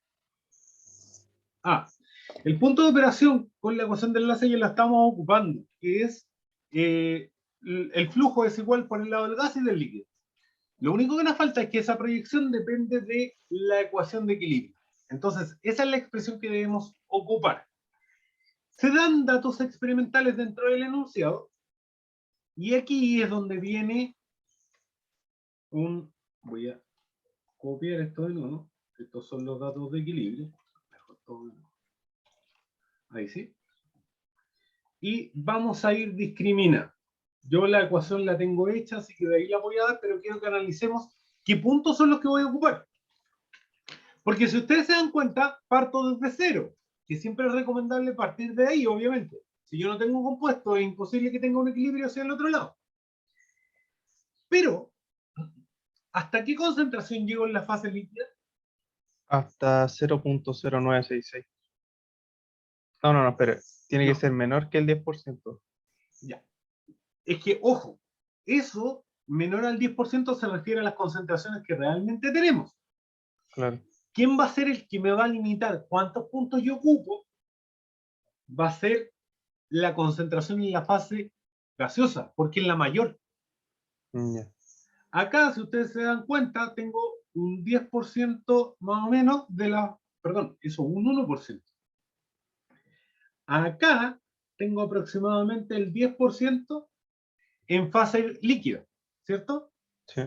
El punto de operación con la ecuación de enlace ya la estamos ocupando, que es el flujo es igual por el lado del gas y del líquido. Lo único que nos falta es que esa proyección depende de la ecuación de equilibrio. Entonces, esa es la expresión que debemos ocupar. Se dan datos experimentales dentro del enunciado, y aquí es donde viene voy a copiar esto de nuevo. Estos son los datos de equilibrio. Ahí sí. Y vamos a ir discriminando. Yo la ecuación la tengo hecha, así que de ahí la voy a dar, pero quiero que analicemos qué puntos son los que voy a ocupar. Porque si ustedes se dan cuenta, parto desde 0, que siempre es recomendable partir de ahí, obviamente. Si yo no tengo un compuesto, es imposible que tenga un equilibrio hacia el otro lado. Pero, ¿hasta qué concentración llego en la fase líquida? Hasta 0.0966. No, espere. Tiene que ser menor que el 10%. Ya. Es que, ojo, eso menor al 10% se refiere a las concentraciones que realmente tenemos. Claro. ¿Quién va a ser el que me va a limitar cuántos puntos yo ocupo? Va a ser la concentración en la fase gaseosa, porque es la mayor. Ya. Acá, si ustedes se dan cuenta, tengo un 10% más o menos de la... Perdón, eso, un 1%. Acá tengo aproximadamente el 10% en fase líquida, ¿cierto? Sí.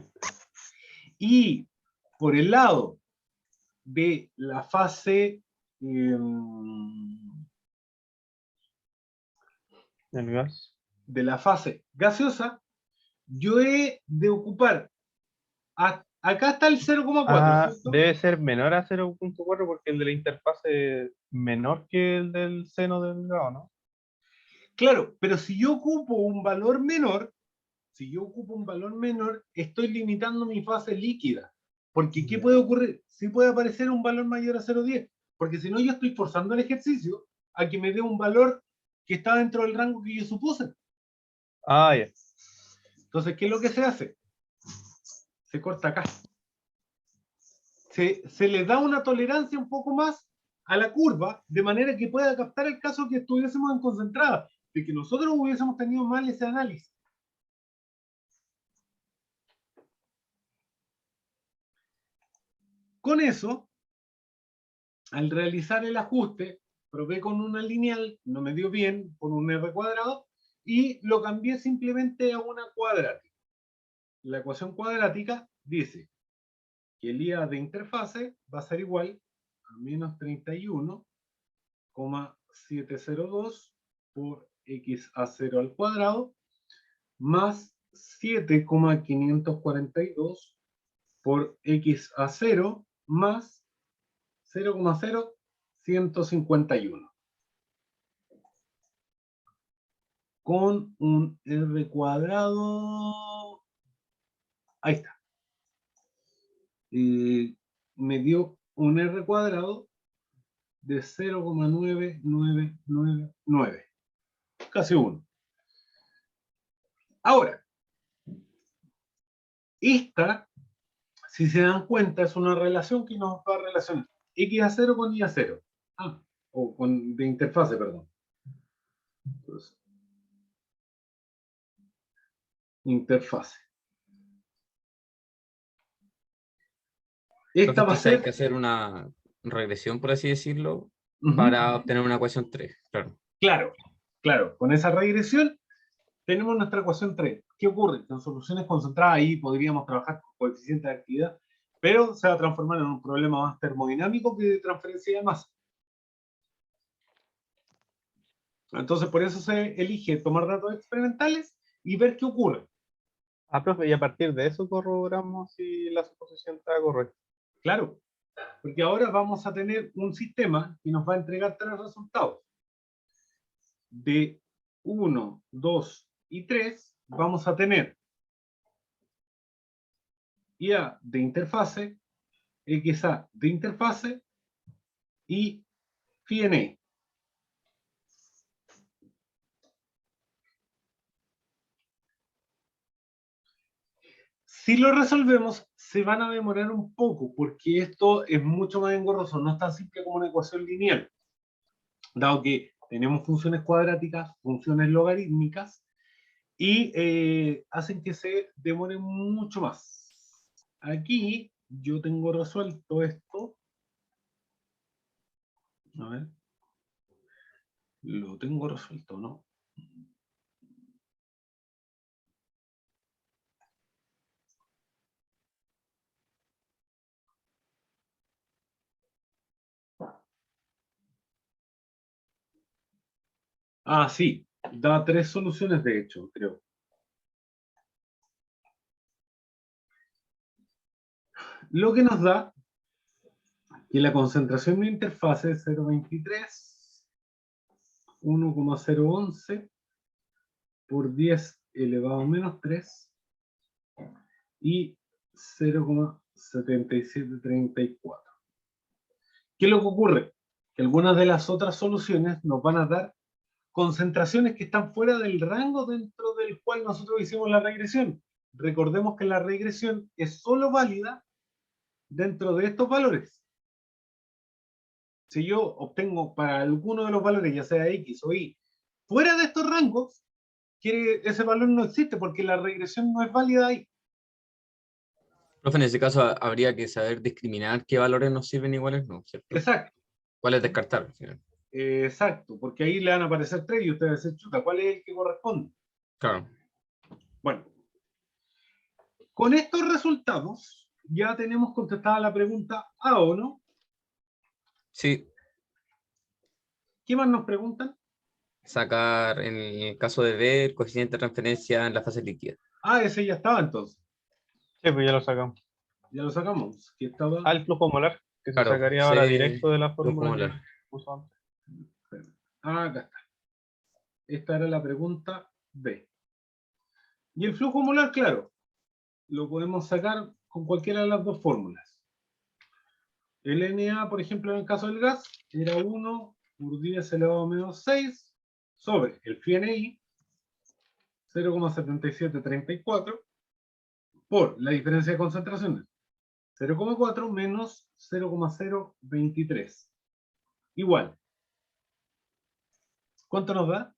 Y por el lado de la fase El gas. gaseosa, yo he de ocupar, acá está el 0,4, Ah, ¿cierto? debe ser menor a 0.4 porque el de la interfase es menor que el del seno del grado, ¿no? Claro, pero si yo ocupo un valor menor, estoy limitando mi fase líquida. Porque, ¿qué puede ocurrir? Sí puede aparecer un valor mayor a 0,10, porque si no, yo estoy forzando el ejercicio a que me dé un valor que está dentro del rango que yo supuse. Ah, ya. Entonces, ¿qué es lo que se hace? Se corta acá. Se le da una tolerancia un poco más a la curva, de manera que pueda captar el caso que estuviésemos en concentrada, de que nosotros hubiésemos tenido mal ese análisis. Con eso, al realizar el ajuste, probé con una lineal, no me dio bien, con un R cuadrado, y lo cambié simplemente a una cuadrática. La ecuación cuadrática dice que el IA de interfase va a ser igual a menos 31,702 por x a 0 al cuadrado, más 7,542 por x a 0, más 0,0151. Con un R cuadrado, ahí está. Me dio un R cuadrado de 0,9999, casi 1. Ahora, esta, si se dan cuenta, es una relación que nos va a relacionar x a 0 con y a 0. O con de interfase, perdón. Entonces, interfase. Esta va a Entonces hay que ser, hacer una regresión, por así decirlo, uh-huh, para obtener una ecuación 3. Claro. claro, con esa regresión tenemos nuestra ecuación 3. ¿Qué ocurre? En soluciones concentradas ahí podríamos trabajar con coeficiente de actividad, pero se va a transformar en un problema más termodinámico que de transferencia de masa. Entonces, por eso se elige tomar datos experimentales y ver qué ocurre. Ah, profe, y a partir de eso corroboramos si la suposición está correcta. Claro, porque ahora vamos a tener un sistema que nos va a entregar 3 resultados. De 1, 2 y 3 vamos a tener IA de interfase, XA de interfase y FINE. Si lo resolvemos, se van a demorar un poco, porque esto es mucho más engorroso, no es tan simple como una ecuación lineal, dado que tenemos funciones cuadráticas, funciones logarítmicas, y hacen que se demore mucho más. Aquí yo tengo resuelto esto. A ver. Lo tengo resuelto, ¿no? Ah, sí. Da 3 soluciones, de hecho, creo. Lo que nos da que la concentración de interfase es 0,23, 1,011 por 10 elevado a menos 3 y 0,7734. ¿Qué es lo que ocurre? Que algunas de las otras soluciones nos van a dar concentraciones que están fuera del rango dentro del cual nosotros hicimos la regresión. Recordemos que la regresión es solo válida dentro de estos valores. Si yo obtengo para alguno de los valores, ya sea X o Y, fuera de estos rangos, ese valor no existe porque la regresión no es válida ahí. Profe, en ese caso habría que saber discriminar qué valores nos sirven y cuáles no, ¿cierto? Exacto. ¿Cuáles descartar? ¿Sí? Exacto, porque ahí le van a aparecer 3 y usted va a decir, chuta, ¿cuál es el que corresponde? Claro. Bueno, con estos resultados, ya tenemos contestada la pregunta A, ¿o no? Sí, ¿Qué más nos preguntan? sacar en el caso de B el coeficiente de transferencia en la fase líquida. Ah, ese ya estaba entonces. Sí, pues ya lo sacamos. Ya lo sacamos. Que estaba... El flujo molar, que se Claro, sacaría sí, ahora directo de la flujo fórmula que molar. puso antes. Acá está. Esta era la pregunta B. Y el flujo molar, claro, lo podemos sacar con cualquiera de las dos fórmulas. El Na, por ejemplo, en el caso del gas, era 1 por 10 elevado a menos 6 sobre el FNI, 0,7734, por la diferencia de concentraciones, 0,4 menos 0,023. Igual. ¿Cuánto nos da?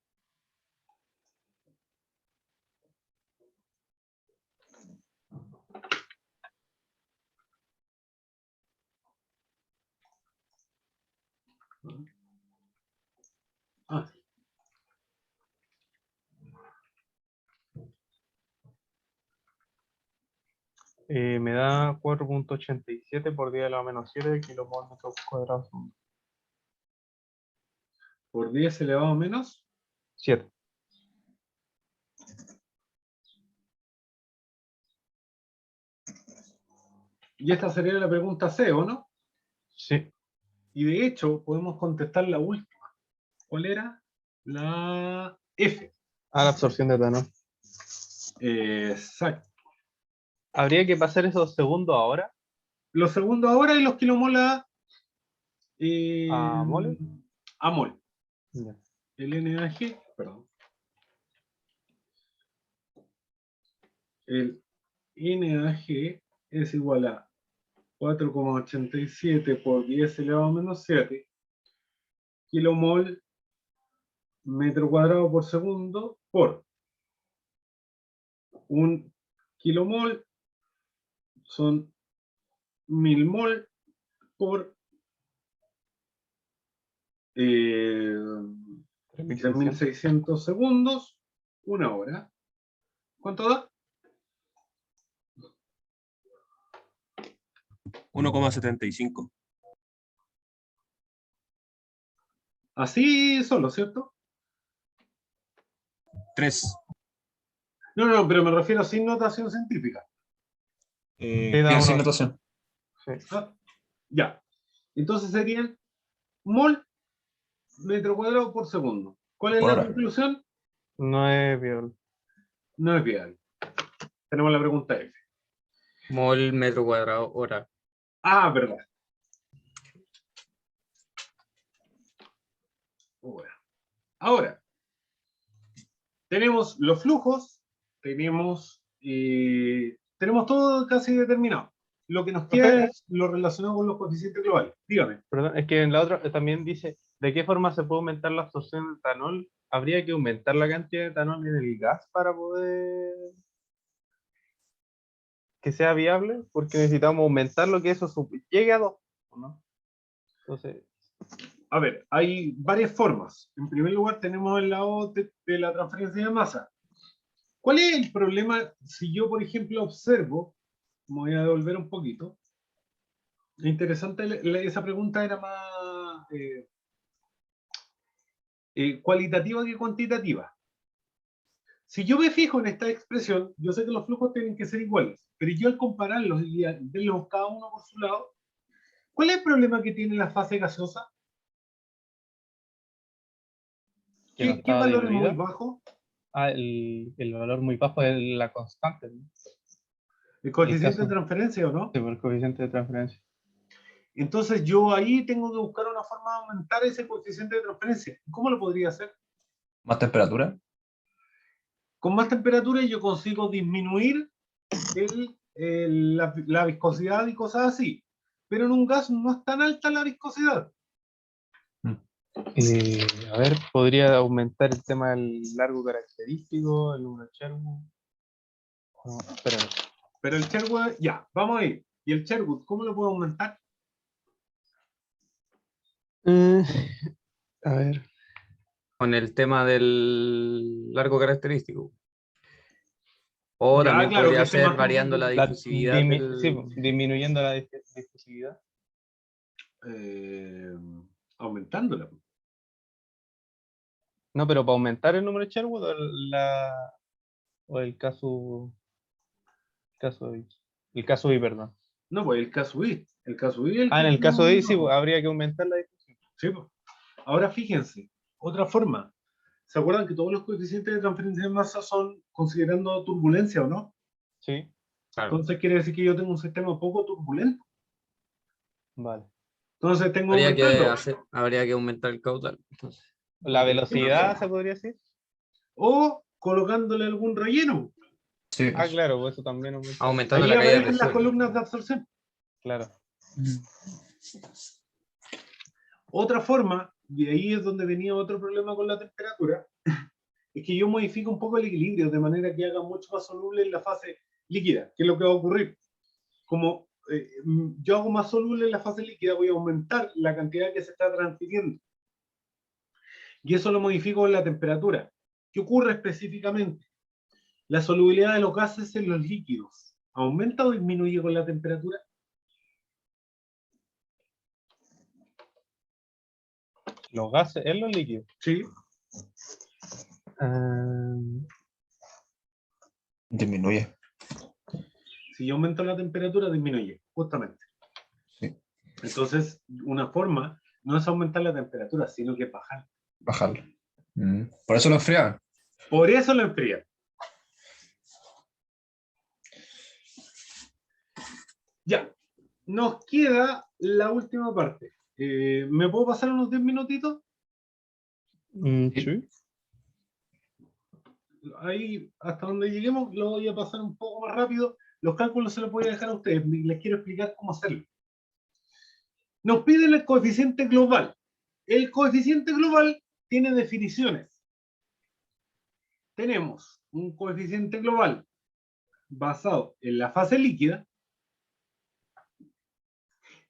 Ah, Me da 4,87 por 10 a la menos 7 kilomol metros cuadrados. por 10 elevado a menos 7. y esta sería la pregunta C, ¿o no? Sí. Y de hecho, podemos contestar la última. ¿Cuál era? La F. La absorción de etanol. Exacto. Habría que pasar esos segundos ahora Los segundos ahora y los kilomol a mole. a mol. Ya. El NaG, perdón. El NaG es igual a 4,87 por 10 elevado a menos 7 kilomol metro cuadrado por segundo por un kilomol son 1000 mol por 3600 segundos, una hora. ¿Cuánto da? 1,75. Así solo, ¿cierto? 3. No, pero me refiero sin notación científica. Sí, da Tiene sin uno. notación. Sí. Ah, ya. Entonces serían mol metro cuadrado por segundo. ¿Cuál es Por la hora. conclusión? No es viable. No es viable. Tenemos la pregunta F. Mol metro cuadrado hora. Ah, verdad. Bueno. Ahora, tenemos los flujos, tenemos todo casi determinado. Lo que nos queda es lo relacionado con los coeficientes globales. Dígame. Perdón, es que en la otra también dice, ¿de qué forma se puede aumentar la absorción de etanol? ¿Habría que aumentar la cantidad de etanol en el gas para poder que sea viable? Porque necesitamos aumentar lo que eso llegue a 2, ¿no? Entonces, A ver, hay varias formas. En primer lugar, tenemos el lado de la transferencia de masa. ¿Cuál es el problema si yo, por ejemplo, observo? Me voy a devolver un poquito. Interesante, esa pregunta era más cualitativa que cuantitativa. Si yo me fijo en esta expresión, yo sé que los flujos tienen que ser iguales, pero yo al compararlos y verlos cada uno por su lado, ¿cuál es el problema que tiene la fase gaseosa? que no ¿Qué estaba valor es muy diluida. bajo? El valor muy bajo es la constante, ¿no? ¿El coeficiente de caso- transferencia o no? Sí, por el coeficiente de transferencia. Entonces yo ahí tengo que buscar una forma de aumentar ese coeficiente de transferencia. ¿Cómo lo podría hacer? Más temperatura. Con más temperatura yo consigo disminuir la viscosidad y cosas así. Pero en un gas no es tan alta la viscosidad. A ver, podría aumentar el tema del largo característico, el número de Sherwood. No, espera. Pero el Sherwood, ya, vamos a ir. ¿Y el Sherwood, cómo lo puedo aumentar? A ver, Con el tema del largo característico. O Ya, también claro, podría que sea ser más variando la difusividad Sí, del... disminuyendo la difusividad. eh, aumentándola. No, pero para aumentar el número de Sherwood o el caso I, perdón. No, pues el caso I. El caso I es el Ah, que en el caso tenemos I sí, nosotros. pues, habría que aumentar la difusión. Sí, pues. Ahora fíjense, otra forma. ¿Se acuerdan que todos los coeficientes de transferencia de masa son considerando turbulencia o no? Sí, Claro. Entonces quiere decir que yo tengo un sistema poco turbulento. vale. Entonces tengo que aumentarlo. Habría que aumentar el caudal. Entonces, La velocidad, se podría decir. O colocándole algún relleno. Sí. Ah, claro, pues eso también aumenta. aumentando Ahí la caída de aparecen las presión. columnas de absorción. Claro. Otra forma, y ahí es donde venía otro problema con la temperatura, es que yo modifico un poco el equilibrio de manera que haga mucho más soluble en la fase líquida. ¿Qué es lo que va a ocurrir? Como yo hago más soluble en la fase líquida, voy a aumentar la cantidad que se está transfiriendo. Y eso lo modifico en la temperatura. ¿Qué ocurre específicamente? La solubilidad de los gases en los líquidos ¿aumenta o disminuye con la temperatura? Los gases en los líquidos. Sí. Disminuye. Si yo aumento la temperatura, disminuye, justamente. Sí. Entonces, una forma no es aumentar la temperatura, sino que bajar. Bajarlo. Por eso lo enfriaban. Por eso lo enfría. Ya, nos queda la última parte. ¿Me puedo pasar unos 10 minutitos? Sí. Ahí, hasta donde lleguemos, lo voy a pasar un poco más rápido. Los cálculos se los voy a dejar a ustedes. Les quiero explicar cómo hacerlo. Nos piden el coeficiente global. El coeficiente global tiene definiciones. Tenemos un coeficiente global basado en la fase líquida,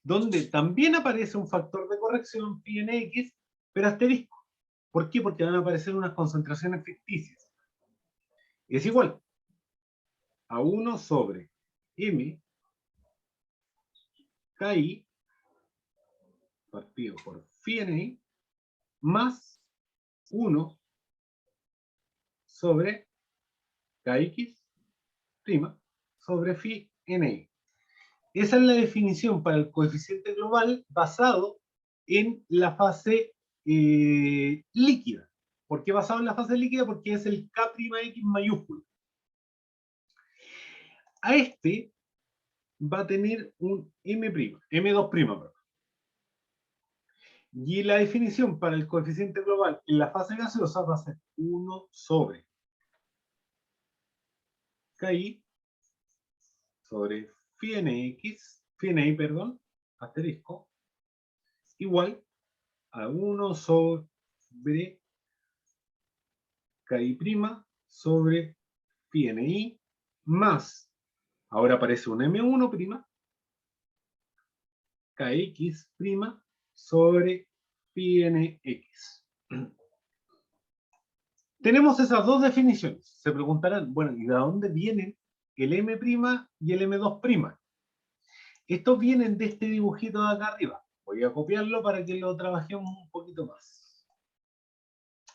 donde también aparece un factor de corrección, pi en x, pero asterisco. ¿Por qué? Porque van a aparecer unas concentraciones ficticias. Es igual a 1 sobre m KI partido por phi en i más 1 sobre kx prima sobre phi en i. Esa es la definición para el coeficiente global basado en la fase líquida. ¿Por qué basado en la fase líquida? Porque es el K'X mayúsculo. A este va a tener un M2', perdón. Y la definición para el coeficiente global en la fase gaseosa va a ser 1 sobre KI sobre phi en i, perdón, asterisco, igual a 1 sobre KI' sobre phi en i más, ahora aparece un M1', KX' sobre phi en x. Tenemos esas dos definiciones. Se preguntarán, bueno, ¿y de dónde vienen el M' y el M2'? Estos vienen de este dibujito de acá arriba. Voy a copiarlo para que lo trabajemos un poquito más.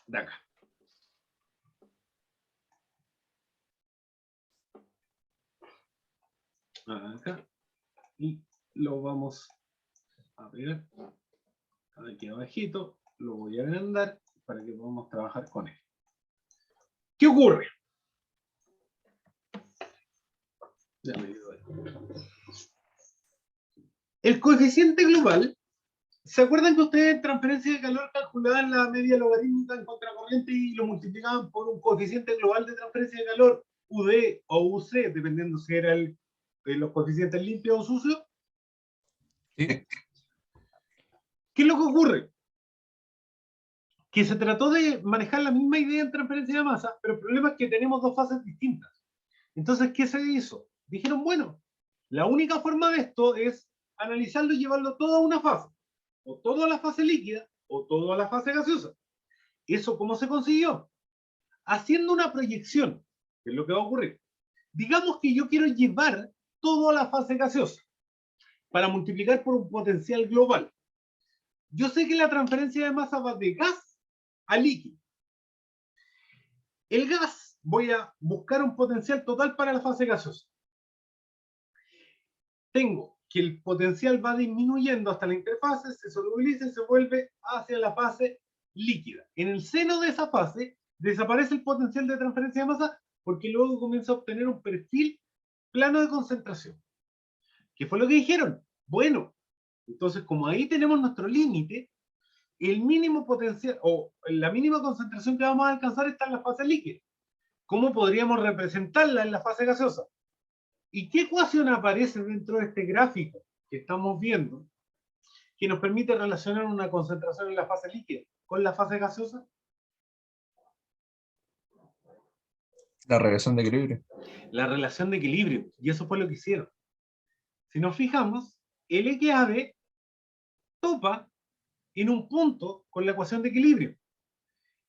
De acá. Acá. Y lo vamos a pegar aquí abajito. Lo voy a agrandar para que podamos trabajar con él. ¿Qué ocurre? Ya me dio ahí. El coeficiente global, ¿se acuerdan que ustedes en transferencia de calor calculaban la media logarítmica en contracorriente y lo multiplicaban por un coeficiente global de transferencia de calor, UD o UC, dependiendo si era los coeficientes limpios o sucios? Sí. ¿Qué es lo que ocurre? Que se trató de manejar la misma idea en transferencia de masa, pero el problema es que tenemos dos fases distintas. Entonces, ¿qué se hizo? Dijeron, bueno, la única forma de esto es analizarlo y llevarlo todo a una fase. O todo a la fase líquida, o todo a la fase gaseosa. ¿Eso cómo se consiguió? Haciendo una proyección, que es lo que va a ocurrir. Digamos que yo quiero llevar todo a la fase gaseosa para multiplicar por un potencial global. Yo sé que la transferencia de masa va de gas a líquido. El gas, voy a buscar un potencial total para la fase gaseosa. Tengo que el potencial va disminuyendo hasta la interfase, se solubiliza y se vuelve hacia la fase líquida. En el seno de esa fase desaparece el potencial de transferencia de masa porque luego comienza a obtener un perfil plano de concentración. ¿Qué fue lo que dijeron? Bueno, entonces como ahí tenemos nuestro límite, el mínimo potencial o la mínima concentración que vamos a alcanzar está en la fase líquida. ¿Cómo podríamos representarla en la fase gaseosa? ¿Y qué ecuación aparece dentro de este gráfico que estamos viendo que nos permite relacionar una concentración en la fase líquida con la fase gaseosa? La relación de equilibrio. La relación de equilibrio, y eso fue lo que hicieron. Si nos fijamos, el XAB topa en un punto con la ecuación de equilibrio.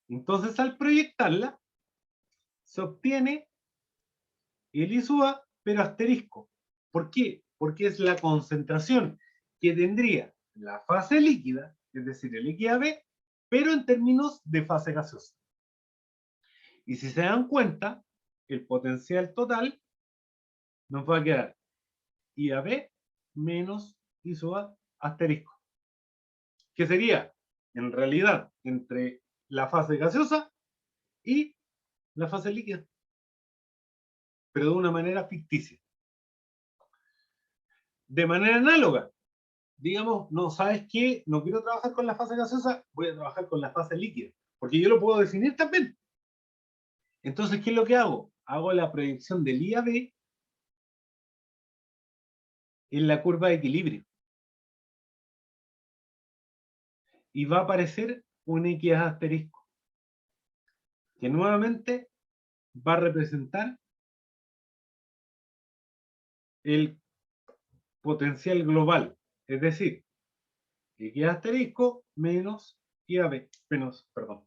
Entonces, al proyectarla, se obtiene el I sub A, pero asterisco. ¿Por qué? Porque es la concentración que tendría la fase líquida, es decir, el XAB, pero en términos de fase gaseosa. Y si se dan cuenta, el potencial total nos va a quedar IAB menos I sub A asterisco. Que sería, en realidad, entre la fase gaseosa y la fase líquida, pero de una manera ficticia. De manera análoga, digamos, no, ¿sabes qué? No quiero trabajar con la fase gaseosa, voy a trabajar con la fase líquida, porque yo lo puedo definir también. Entonces, ¿qué es lo que hago? Hago la proyección del IAB en la curva de equilibrio. Y va a aparecer un X asterisco, que nuevamente va a representar el potencial global, es decir, X asterisco menos IAB, menos, perdón,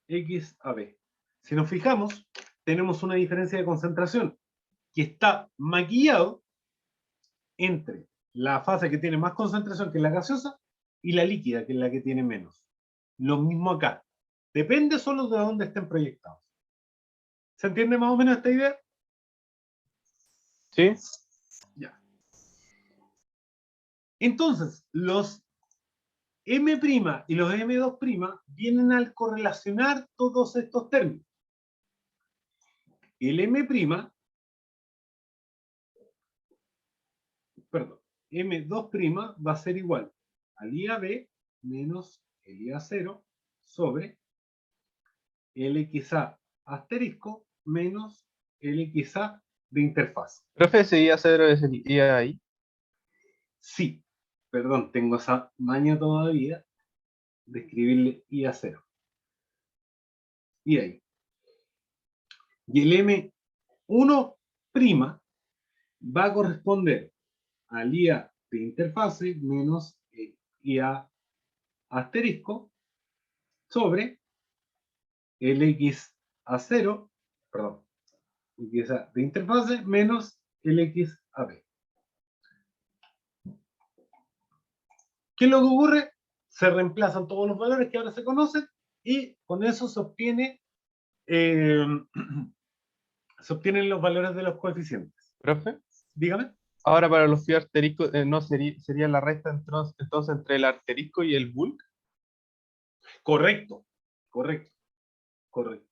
XAB. Si nos fijamos, tenemos una diferencia de concentración que está maquillado entre la fase que tiene más concentración, que es la gaseosa, y la líquida, que es la que tiene menos. Lo mismo acá. Depende solo de dónde estén proyectados. ¿Se entiende más o menos esta idea? ¿Sí? Ya. Entonces, los M' y los M2' vienen al correlacionar todos estos términos. El M', perdón, M2' va a ser igual al IAB menos el IA0 sobre el XA asterisco menos el XA de interfaz. Profe, ese IA0 es el IA ahí. Sí, perdón, tengo esa maña todavía de escribirle IA0. Y ahí. Y el M1' va a corresponder al IA de interfase menos el IA asterisco sobre el XA0, perdón, XA de interfase menos el XAB. ¿Qué es lo que ocurre? Se reemplazan todos los valores que ahora se conocen y con eso se obtiene se obtienen los valores de los coeficientes. Profe, Dígame. ahora para los phi asteriscos, ¿no sería la resta entonces entre el asterisco y el bulk? Correcto, correcto, correcto.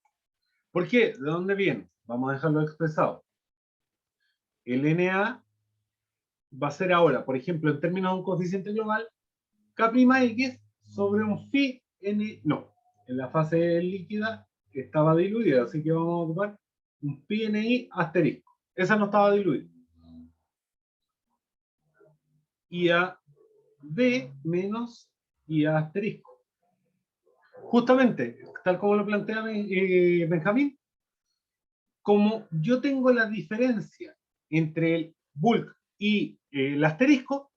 ¿Por qué? ¿De dónde viene? Vamos a dejarlo expresado. El NA va a ser ahora, por ejemplo, en términos de un coeficiente global, K'X sobre un phi n, no, en la fase líquida estaba diluida, así que vamos a ocupar un pi ni asterisco. Esa no estaba diluida. IA B menos IA asterisco. Justamente, tal como lo plantea Benjamín, como yo tengo la diferencia entre el bulk y el asterisco,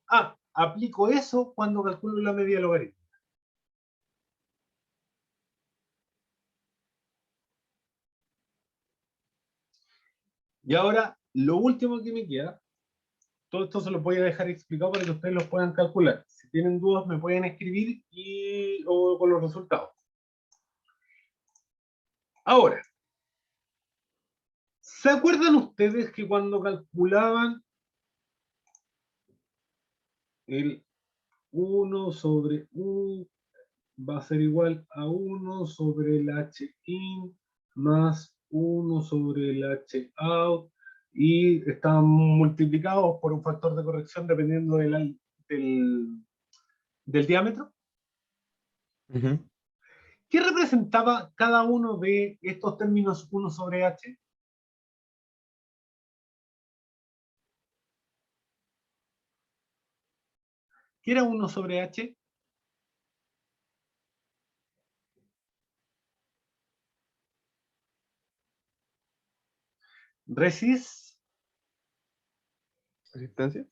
aplico eso cuando calculo la media logarítmica. Y ahora, lo último que me queda, todo esto se lo voy a dejar explicado para que ustedes lo puedan calcular. Si tienen dudas, me pueden escribir o con los resultados. Ahora, ¿se acuerdan ustedes que cuando calculaban el 1 sobre U va a ser igual a 1 sobre el H-in más 1 sobre el H-out y están multiplicados por un factor de corrección dependiendo del diámetro? Ujú. ¿Qué representaba cada uno de estos términos 1 sobre H? ¿Qué era 1 sobre H? ¿Resistencia?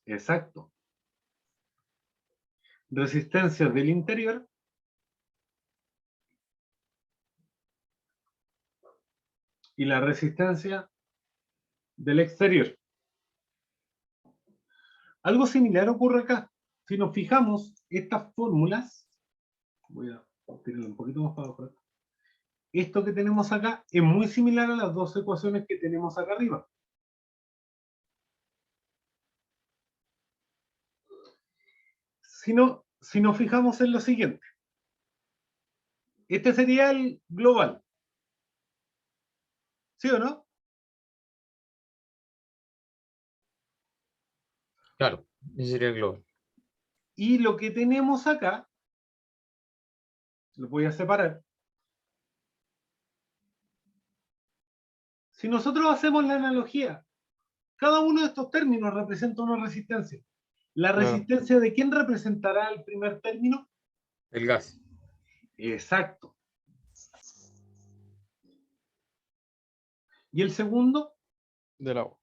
Exacto. Resistencia del interior y la resistencia del exterior. Algo similar ocurre acá. Si nos fijamos, estas fórmulas, voy a tirarlo un poquito más para abajo. Esto que tenemos acá es muy similar a las dos ecuaciones que tenemos acá arriba. Si nos fijamos en lo siguiente, este sería el global. ¿Sí o no? Claro, ese sería el global. Y lo que tenemos acá, lo voy a separar. Si nosotros hacemos la analogía, cada uno de estos términos representa una resistencia. ¿La Claro. resistencia de quién representará el primer término? El gas. Exacto. ¿Y el segundo? Del agua.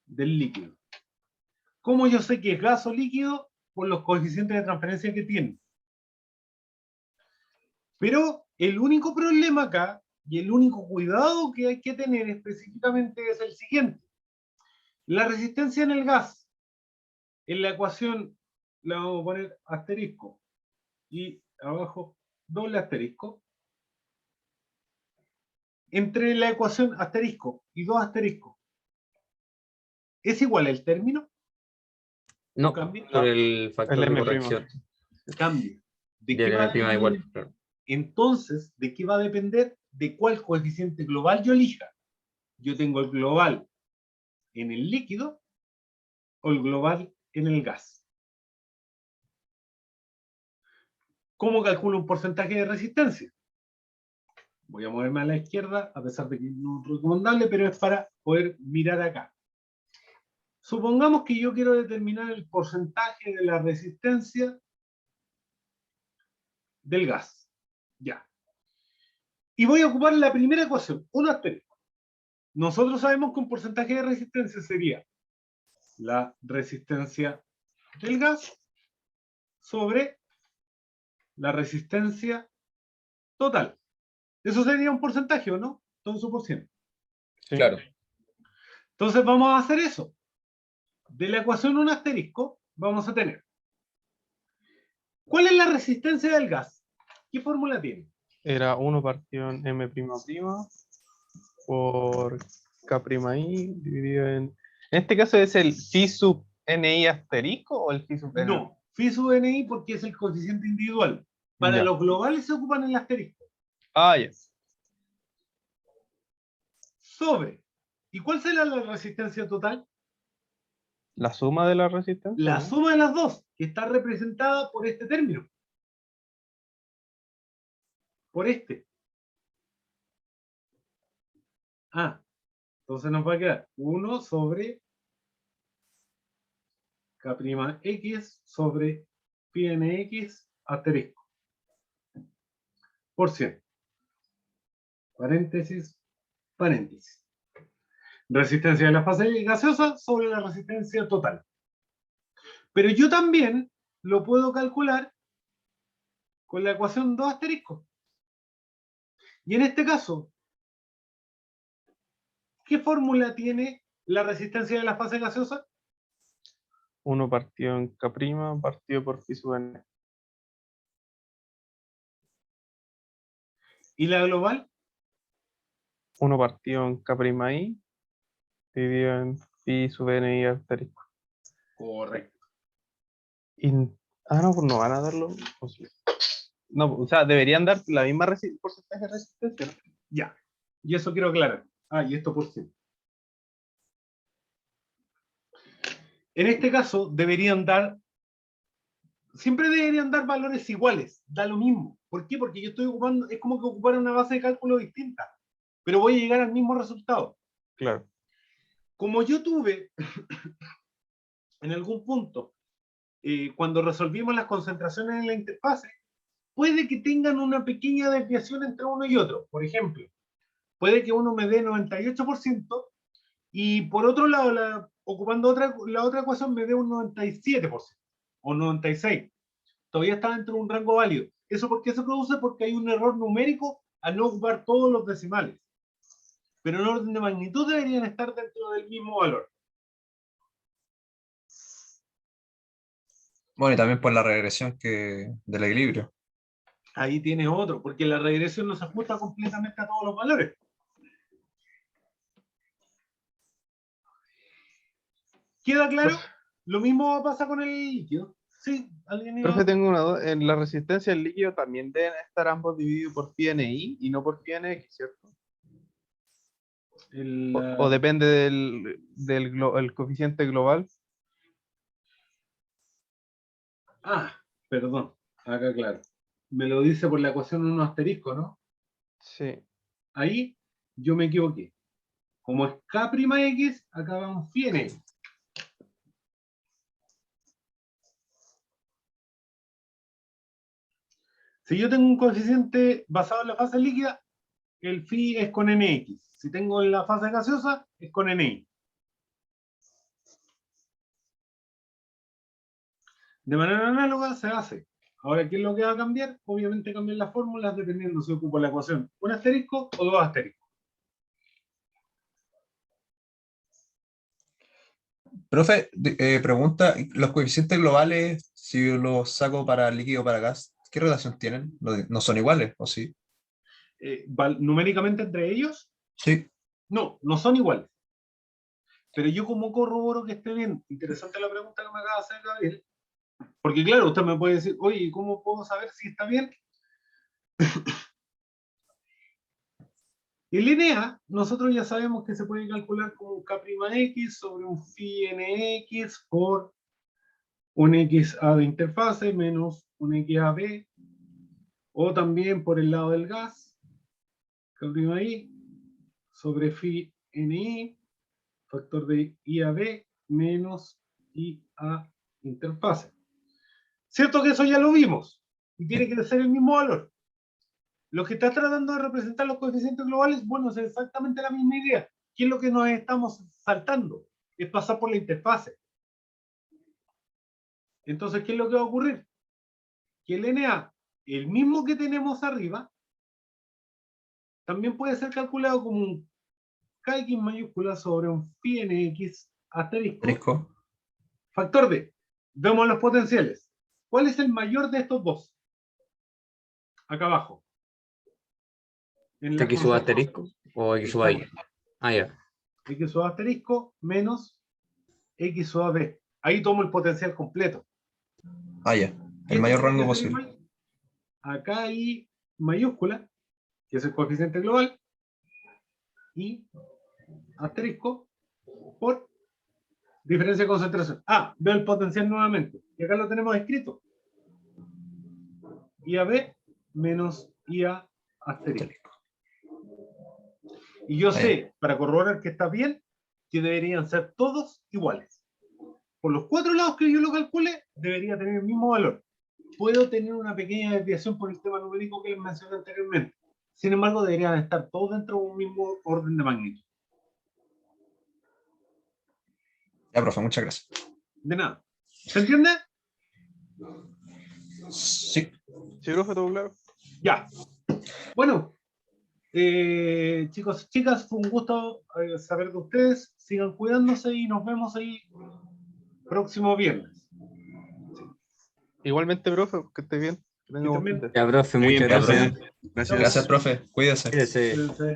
Del líquido. ¿Cómo yo sé que es gas o líquido? Por los coeficientes de transferencia que tiene. Pero el único problema acá, y el único cuidado que hay que tener específicamente es el siguiente. La resistencia en el gas, en la ecuación la vamos a poner asterisco, y abajo doble asterisco. Entre la ecuación asterisco y dos asteriscos, ¿es igual el término? No, ¿Cambia? por el factor El de M'. corrección. Cambia. ¿De Y qué el va a M' depender? igual. Claro. Entonces, ¿de qué va a depender? De cuál coeficiente global yo elija. Yo tengo el global en el líquido o el global en el gas. ¿Cómo calculo un porcentaje de resistencia? Voy a moverme a la izquierda, a pesar de que no es recomendable, pero es para poder mirar acá. Supongamos que yo quiero determinar el porcentaje de la resistencia del gas. Ya. Y voy a ocupar la primera ecuación, un asterisco. Nosotros sabemos que un porcentaje de resistencia sería la resistencia del gas sobre la resistencia total. Eso sería un porcentaje, ¿o no? Todo su por ciento. Sí. Claro. Entonces vamos a hacer eso. De la ecuación un asterisco vamos a tener. ¿Cuál es la resistencia del gas? ¿Qué fórmula tiene? Era 1 partido en M' por K'I dividido en... En este caso es el phi sub NI asterisco o el phi sub N. No, phi sub NI porque es el coeficiente individual. Para Ya. los globales se ocupan el asterisco. Ah, ya. Sobre. ¿Y cuál será la resistencia total? La suma de la resistencia. La ¿no? suma de las dos, que está representada por este término. Por este. Ah, entonces nos va a quedar 1 sobre K'X sobre pi nx asterisco. Por cien. Paréntesis, paréntesis. Resistencia de la fase gaseosa sobre la resistencia total. Pero yo también lo puedo calcular con la ecuación 2 asterisco. Y en este caso, ¿Qué fórmula tiene la resistencia de la fase gaseosa? 1 partido en K', partido por phi sub n. ¿Y la global? 1 partido en K' i, dividido en phi sub n i asterisco. Correcto. Y, no, pues no van a darlo. O sí. No, o sea, deberían dar la misma porcentaje de resistencia, ¿no? Ya. Y eso quiero aclarar. Y esto por sí. En este caso, siempre deberían dar valores iguales, da lo mismo. ¿Por qué? Porque yo estoy ocupando, es como que ocupar una base de cálculo distinta, pero voy a llegar al mismo resultado. Claro. Como yo tuve, en algún punto, cuando resolvimos las concentraciones en la interfase, puede que tengan una pequeña desviación entre uno y otro. Por ejemplo, puede que uno me dé 98% y por otro lado, ocupando la otra ecuación, me dé un 97% o 96%. Todavía está dentro de un rango válido. ¿Eso por qué se produce? Porque hay un error numérico al no ocupar todos los decimales. Pero en orden de magnitud deberían estar dentro del mismo valor. Bueno, y también por la regresión del equilibrio. Ahí tiene otro, porque la regresión no se ajusta completamente a todos los valores. ¿Queda claro? Lo mismo pasa con el líquido. Sí, alguien iba Profe, tengo una duda. En la resistencia del líquido también deben estar ambos divididos por phi ni y no por phi nx, ¿cierto? O depende el coeficiente global. Perdón, acá claro. Me lo dice por la ecuación 1 asterisco, ¿no? Sí. Ahí yo me equivoqué. Como es K'X, acá va un phi n. Si yo tengo un coeficiente basado en la fase líquida, el phi es con nx. Si tengo en la fase gaseosa, es con ni. De manera análoga se hace. Ahora, ¿qué es lo que va a cambiar? Obviamente cambian las fórmulas dependiendo si ocupo la ecuación un asterisco o dos asteriscos. Profe, pregunta, ¿los coeficientes globales, si los saco para líquido o para gas, qué relación tienen? ¿No son iguales, o sí? Numéricamente entre ellos, Sí. no son iguales. Pero yo como corroboro que esté bien, interesante la pregunta que me acaba de hacer Gabriel, porque claro, usted me puede decir, oye, ¿cómo puedo saber si está bien? El NA, nosotros ya sabemos que se puede calcular como un K'X sobre un phi nx por un XA de interfase menos un XAB, o también por el lado del gas, K'I sobre phi ni, factor de IAB menos IA interfase. ¿Cierto que eso ya lo vimos? Y tiene que ser el mismo valor. Lo que está tratando de representar los coeficientes globales, bueno, es exactamente la misma idea. ¿Qué es lo que nos estamos saltando? Es pasar por la interfase. Entonces, ¿qué es lo que va a ocurrir? Que el NA, el mismo que tenemos arriba, también puede ser calculado como un Kx mayúscula sobre un phi nx asterisco. Asterisco. Factor D. Vemos los potenciales. ¿Cuál es el mayor de estos dos? Acá abajo. En la ¿X sub asterisco o X sub y? Ya. X sub asterisco menos X sub B. Ahí tomo el potencial completo. Ya. El mayor rango posible. Acá hay mayúscula, que es el coeficiente global, y asterisco por diferencia de concentración. Veo el potencial nuevamente. Y acá lo tenemos escrito. IAB menos IA asterisco. Y yo sé, para corroborar que está bien, que deberían ser todos iguales. Por los cuatro lados que yo lo calcule, debería tener el mismo valor. Puedo tener una pequeña desviación por el tema numérico que les mencioné anteriormente. Sin embargo, deberían estar todos dentro de un mismo orden de magnitud. Ya, profe, muchas gracias. De nada. ¿Se entiende? Sí. Sí, profe, todo claro. Ya. Bueno, Chicos y chicas, fue un gusto saber de ustedes. Sigan cuidándose y nos vemos el próximo viernes. Igualmente, profe, que esté bien. Que tenga Y buen también- fin de- Ya, profe, Muy bien, muchas profe. gracias. Gracias. Gracias, profe. Cuídese. Cuídese. Cuídense.